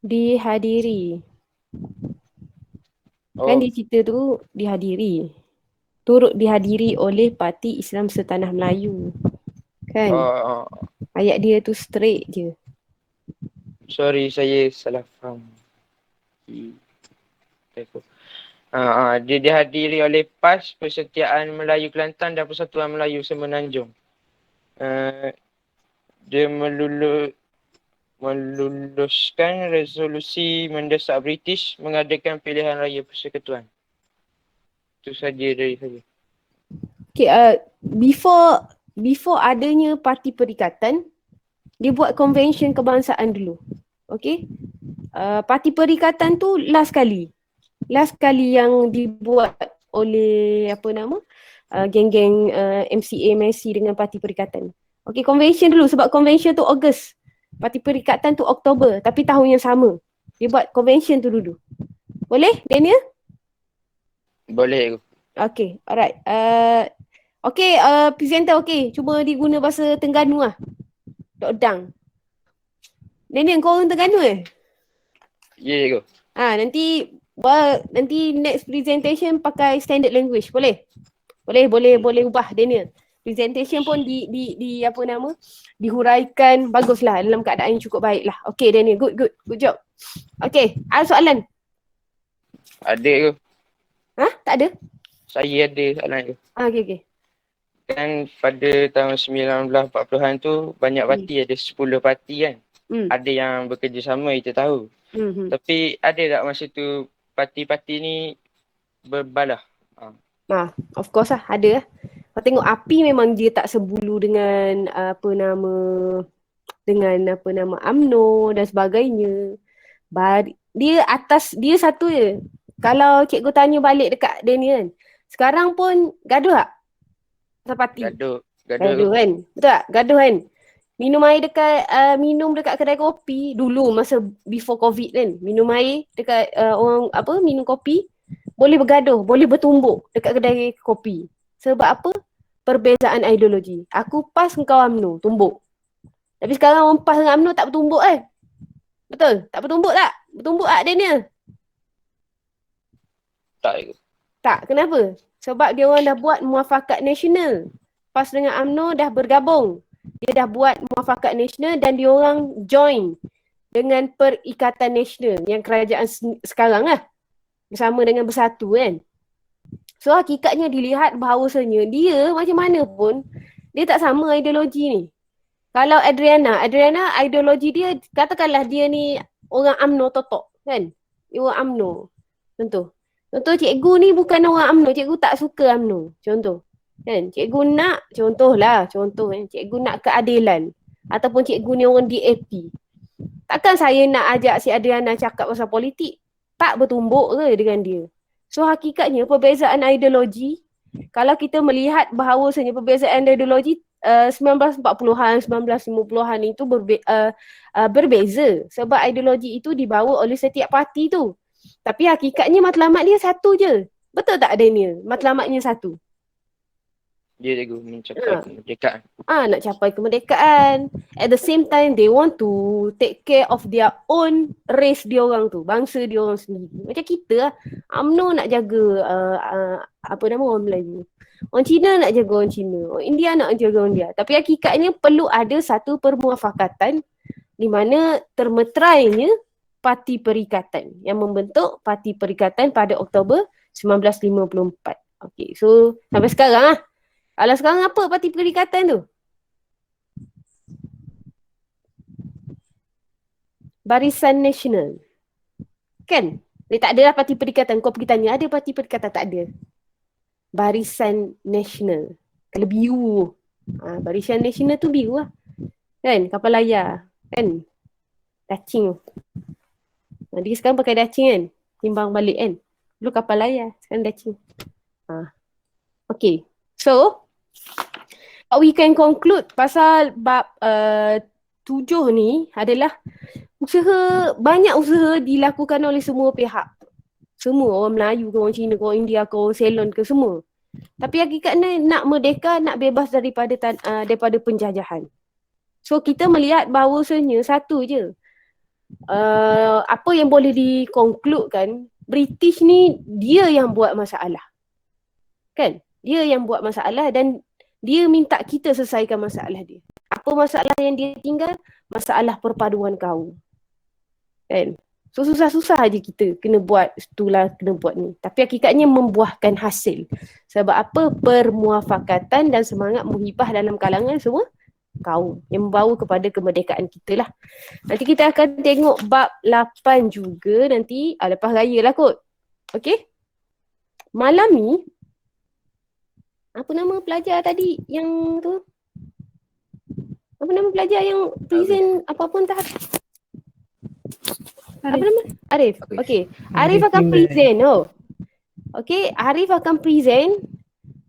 dihadiri. Kan di cerita tu dihadiri. Turut dihadiri oleh Parti Islam Setanah Melayu. Kan? Ayat dia tu straight je. Sorry, saya salah faham. Dia dihadiri oleh PAS, Persetiaan Melayu Kelantan dan Persatuan Melayu Semenanjung. Dia meluluskan resolusi mendesak British mengadakan pilihan raya persekutuan. Itu saja dari saya. Okay, before adanya parti perikatan, dia buat konvensyen kebangsaan dulu. Okay. Parti perikatan tu last kali yang dibuat oleh geng-geng MCA, Messi dengan parti perikatan. Okay, konvensyen dulu sebab konvensyen tu Ogos. Parti perikatan tu Oktober, tapi tahun yang sama. Dia buat konvensyen tu dulu. Boleh, Daniel? Boleh. Okay, alright. Okay, presenter okay. Cuba diguna bahasa Terengganu lah. Dok Dang. Daniel, kau orang Terengganu Ya, go. Nanti next presentation pakai standard language. Boleh? Boleh ubah Daniel. Presentation pun dihuraikan baguslah dalam keadaan yang cukup baiklah. Okay Daniel, good job. Okay, ada soalan? Ada ke? Tak ada? Saya ada soalan ke? Okay. Kan pada tahun 1940-an tu banyak parti, ada 10 parti kan. Ada yang bekerjasama, kita tahu. Tapi ada tak masa tu parti-parti ni berbalah? Of course lah, ada lah. Kau tengok api memang dia tak sebulu dengan apa nama UMNO dan sebagainya. Dia satu je. Kalau cikgu tanya balik dekat dia ni kan, sekarang pun gaduh tak? Pasal parti. Gaduh. Gaduh kan? Betul tak? Gaduh kan? Minum dekat kedai kopi dulu masa before COVID kan. Minum air dekat minum kopi boleh bergaduh, boleh bertumbuk dekat kedai kopi. Sebab apa? Perbezaan ideologi. Aku PAS engkau UMNO, tumbuk. Tapi sekarang orang PAS dengan UMNO tak bertumbuk kan? Betul? Tak bertumbuk tak? Bertumbuk tak dia ni? Tak, kenapa? Sebab dia orang dah buat muafakat nasional. PAS dengan UMNO dah bergabung. Dia dah buat muafakat nasional dan dia orang join dengan Perikatan Nasional yang kerajaan sekarang lah. Bersama dengan Bersatu kan. So hakikatnya dilihat bahawasanya dia macam mana pun dia tak sama ideologi ni. Kalau Adriana ideologi dia katakanlah dia ni orang UMNO totok kan. Dia orang UMNO. Contoh cikgu ni bukan orang UMNO, cikgu tak suka UMNO. Contoh. Kan? Cikgu nak, contoh kan, cikgu nak keadilan. Ataupun cikgu ni orang DAP. Takkan saya nak ajak si Adriana cakap pasal politik? Tak bertumbuk ke dengan dia? So hakikatnya perbezaan ideologi, kalau kita melihat bahawasanya perbezaan ideologi 1940-an, 1950-an itu berbeza. Sebab ideologi itu dibawa oleh setiap parti tu. Tapi hakikatnya matlamat dia satu je. Betul tak Daniel? Matlamatnya satu. Dia cikgu mencapai kemerdekaan. Nak capai kemerdekaan. At the same time, they want to take care of their own race dia orang tu. Bangsa dia orang sendiri. Macam kita lah. UMNO nak jaga orang Melayu. Orang Cina nak jaga orang Cina. Orang India nak jaga orang India. Tapi hakikatnya perlu ada satu permuafakatan di mana termeterainya Parti Perikatan yang membentuk Parti Perikatan pada Oktober 1954. Okay, so sampai sekarang lah. Kalau sekarang apa Parti Perikatan tu? Barisan Nasional. Kan? Dia tak ada lah Parti Perikatan. Kau pergi tanya, ada Parti Perikatan? Tak ada. Barisan Nasional. Kalau biru. Barisan Nasional tu biru lah. Kan? Kapal layar. Kan? Dacing. Dia sekarang pakai dacing kan? Timbang balik kan? Dulu kapal layar. Sekarang dacing. Okay. So, we can conclude pasal bab 7 ni adalah banyak usaha dilakukan oleh semua pihak. Semua, orang Melayu ke, orang Cina ke, orang India ke, orang Ceylon ke, semua. Tapi hakikatnya nak merdeka, nak bebas daripada penjajahan. So kita melihat bahawasanya satu je. Apa yang boleh dikonkludekan, British ni dia yang buat masalah. Kan? Dia yang buat masalah dan dia minta kita selesaikan masalah dia. Apa masalah yang dia tinggal? Masalah perpaduan kaum. Kan? So susah-susah aja kita kena buat itulah, kena buat ni. Tapi hakikatnya membuahkan hasil. Sebab apa? Permuafakatan dan semangat muhibah dalam kalangan semua kaum yang membawa kepada kemerdekaan kita lah. Nanti kita akan tengok bab 8 juga nanti lepas raya lah kot. Okay? Malam ni apa nama pelajar tadi yang tu? Apa nama pelajar yang present apa pun tak? Apa nama? Arif. Okay. Arif akan present. Okay, Arif akan present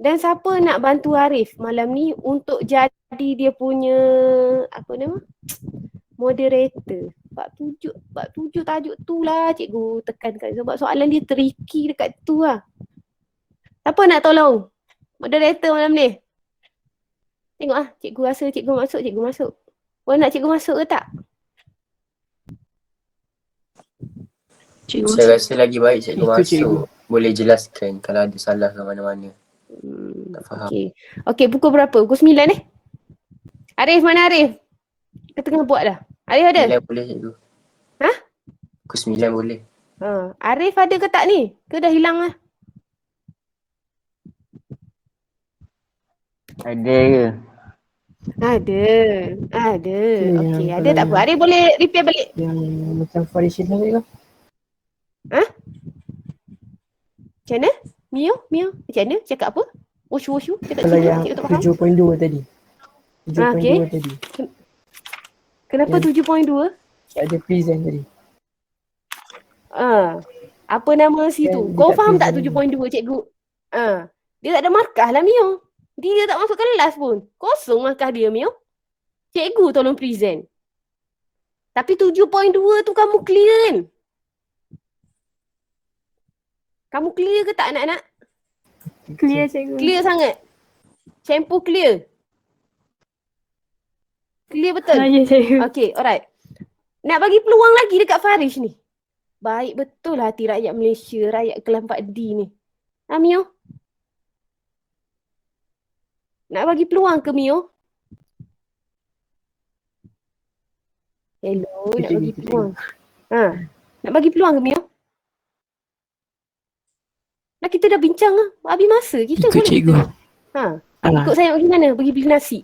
dan siapa nak bantu Arif malam ni untuk jadi dia punya apa nama? Moderator. Bab 7 tajuk tu lah cikgu tekankan sebab soalan dia tricky dekat tu lah. Siapa nak tolong? Moderator malam ni. Tengok cikgu rasa cikgu masuk. Orang nak cikgu masuk ke tak? Saya rasa lagi baik cikgu masuk. Boleh jelaskan kalau ada salah ke mana-mana. Tak faham. Okay, pukul berapa? Pukul 9 Arif, mana Arif? Kita tengah buat dah. Arif ada? 9 boleh cikgu. Pukul 9 boleh. Arif ada ke tak ni? Ke dah hilang lah? Ada ke? Ada. Okey, ada tak apa. Arif boleh repair balik. Yang macam variation tadi ke? Macam mana? Mio, macam mana? Cakap apa? Wushu. Cakap Kalau Cina, yang cikgu tak faham. 7.2 tadi. 7.2 okey. tadi. Kenapa Yang- 7.2? Ada present tadi. Apa nama situ? Kan dia Kau tak faham tak present 7.2 cikgu? Dia tak ada markah lah Mio. Dia tak masuk kelas pun. Kosong markah dia Mio. Cikgu tolong present. Tapi 7.2 tu kamu clear kan? Kamu clear ke tak anak-anak? Clear cikgu. Clear sangat. Shampoo clear. Clear betul? Ya cikgu. Okay, alright. Nak bagi peluang lagi dekat Farish ni. Baik betul hati rakyat Malaysia, rakyat kelas 4D ni. Mio? Nak bagi peluang ke Mio? Hello, nak bagi peluang. Nak bagi peluang ke Mio? Nah, kita dah bincang lah. Habis masa kita Ikut boleh. cikgu. Ikut saya pergi mana? Pergi beli nasi.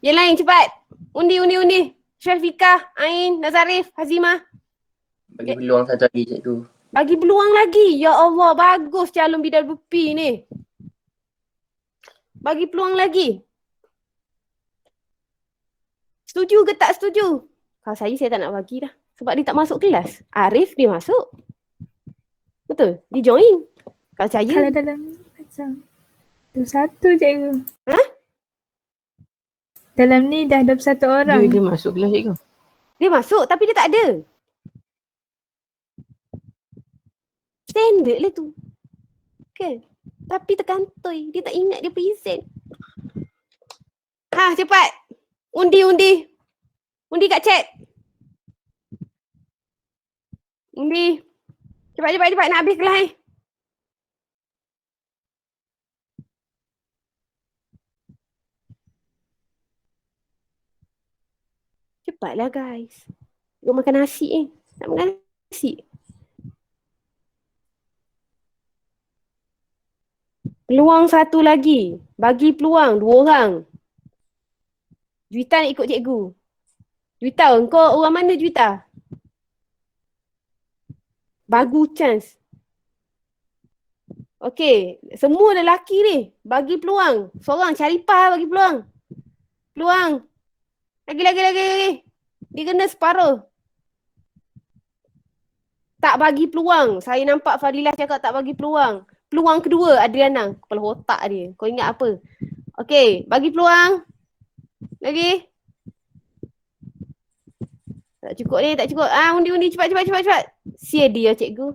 Yang lain cepat. Undi. Syafiqah, Ain, Nazarif, Hazimah. Bagi peluang satu lagi cikgu. Bagi peluang lagi. Ya Allah, bagus calon bidal bupi ni. Bagi peluang lagi. Setuju ke tak setuju? Kalau saya tak nak bagi dah. Sebab dia tak masuk kelas. Arif dia masuk. Betul? Dia join. Kalau saya. Kalau dalam macam tu satu cikgu. Dalam ni dah 21 orang. Dia masuk kelas cikgu. Dia masuk tapi dia tak ada. Standard lah tu. Kan? Tapi terkantoi. Dia tak ingat dia present. Cepat. Undi. Undi kat chat. Undi. Cepat. Nak habis kelas. Cepatlah guys. Kau makan nasi Nak makan nasi. Peluang satu lagi. Bagi peluang 2 orang. Juwita nak ikut cikgu. Juwita, kau orang mana Juwita? Bagus chance. Okey, semua lelaki ni. Bagi peluang. Seorang Syarifah bagi peluang. Lagi. Dia kena separuh. Tak bagi peluang. Saya nampak Fadilah cakap tak bagi peluang. Peluang kedua Adriana. Kepala otak dia. Kau ingat apa? Okey, bagi peluang. Lagi. Tak cukup. Undi. Cepat. Sia dia cikgu.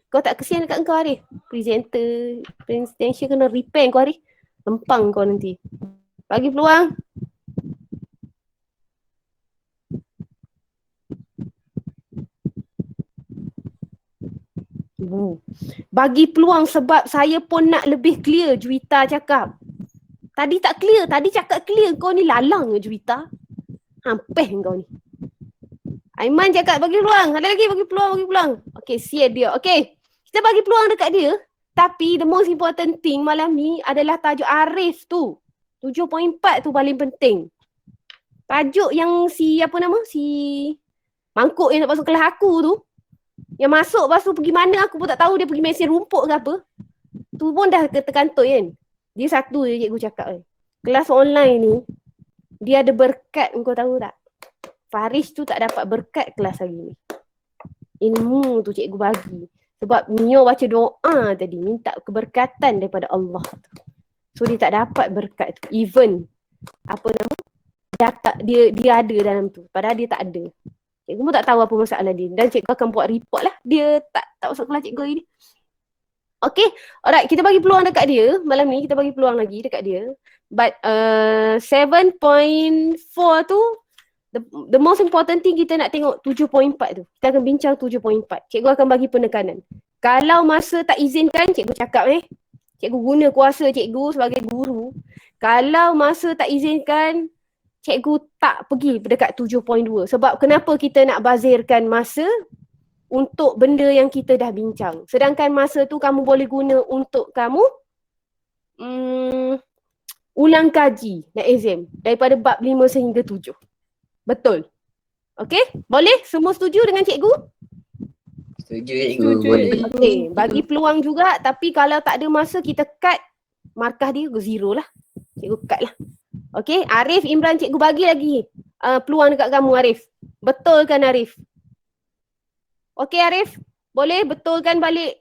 Kau tak kesian dekat kau Arif? Presentation kena repair kau Arif. Lempang kau nanti. Bagi peluang. Bagi peluang sebab saya pun nak lebih clear. Juwita cakap. Tadi tak clear. Tadi cakap clear. Kau ni lalang ke Juwita? Hampeh kau ni. Aiman cakap bagi peluang. Ada lagi bagi peluang. Okay, sia dia. Okay, kita bagi peluang dekat dia. Tapi the most important thing malam ni adalah tajuk Arif tu. 7.4 tu paling penting. Tajuk yang si Mangkuk yang tak masuk kelas aku tu. Yang masuk lepas tu pergi mana aku pun tak tahu. Dia pergi mesin rumput ke apa. Tu pun dah terkantoi kan. Dia satu je cikgu cakap kan. Kelas online ni dia ada berkat, kau tahu tak? Farish tu tak dapat berkat kelas hari ni. Ilmu tu cikgu bagi. Sebab Mio baca doa tadi. Minta keberkatan daripada Allah tu. So dia tak dapat berkat tu. Even dia ada dalam tu. Padahal dia tak ada. Cikgu pun tak tahu apa masalah dia. Dan cikgu akan buat report lah. Dia tak masuk kelas cikgu hari ni. Okay. Alright. Kita bagi peluang dekat dia. Malam ni kita bagi peluang lagi dekat dia. But 7.4 tu the most important thing kita nak tengok 7.4 tu. Kita akan bincang 7.4. Cikgu akan bagi penekanan. Kalau masa tak izinkan, cikgu cakap cikgu guna kuasa cikgu sebagai guru. Kalau masa tak izinkan, cikgu tak pergi dekat 7.2. Sebab kenapa kita nak bazirkan masa untuk benda yang kita dah bincang. Sedangkan masa tu kamu boleh guna untuk kamu ulang kaji dan exam daripada bab 5 sehingga 7. Betul. Okey? Boleh? Semua setuju dengan cikgu? Setuju cikgu, Setuju, boleh. cikgu. Okey, bagi peluang juga tapi kalau tak ada masa kita cut markah dia zero lah. Cikgu cut lah. Okey, Arif, Imran, cikgu bagi lagi peluang dekat kamu Arif. Betulkan Arif. Okey Arif, boleh betulkan balik.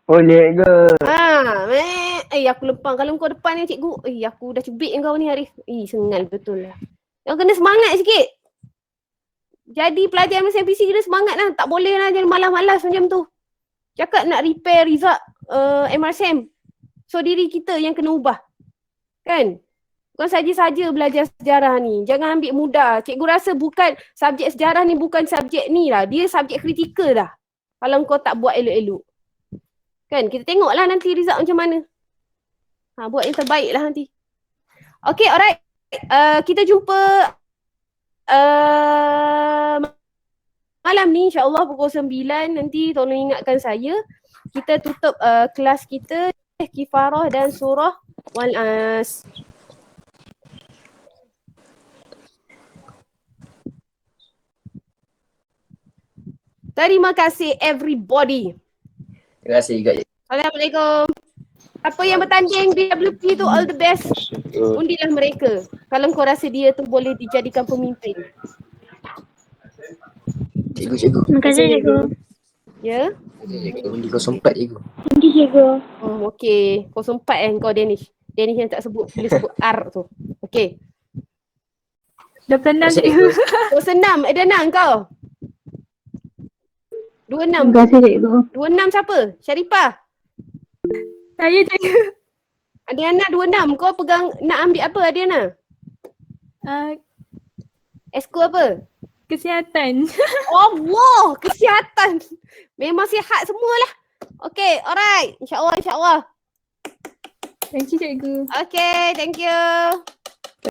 Boleh ke? Aku lempang. Kalau kau depan ni cikgu, aku dah cubit kau ni Arif. Sengal betul lah. Kau kena semangat sikit. Jadi pelajar MSNPC kena semangat lah. Tak boleh lah jangan malas-malas macam tu. Cakap nak repair result MRSM. So diri kita yang kena ubah. Kan? Bukan saja-saja belajar sejarah ni. Jangan ambil mudah. Cikgu rasa bukan subjek sejarah ni bukan subjek ni lah. Dia subjek kritikal dah. Kalau kau tak buat elok-elok. Kan? Kita tengoklah nanti result macam mana. Buat yang terbaik lah nanti. Okay, alright. Kita jumpa malam ni insyaAllah pukul 9. Nanti tolong ingatkan saya. Kita tutup kelas kita. Kifarah dan surah Wal-As. Terima kasih everybody. Terima kasih juga. Assalamualaikum. Apa yang bertanding BWP tu all the best. Undilah mereka. Kalau kau rasa dia tu boleh dijadikan pemimpin. Cikgu. Terima kasih, cikgu. Ya? Undi 04 cikgu. Undi, cikgu. Okey. 04 kau Danish. Danish yang tak sebut, boleh sebut R tu. Okey. Dah tenang, cikgu. Kau senam. Ada enam kau? 26. Terima kasih, cikgu. 26 siapa? Syarifah? Saya, cikgu. Adiana 26. Kau pegang nak ambil apa Adiana? Esko apa? Kesihatan. Allah, kesihatan. Memang sihat semualah. Okay, alright. InsyaAllah. Thank you, cikgu. Okay, thank you.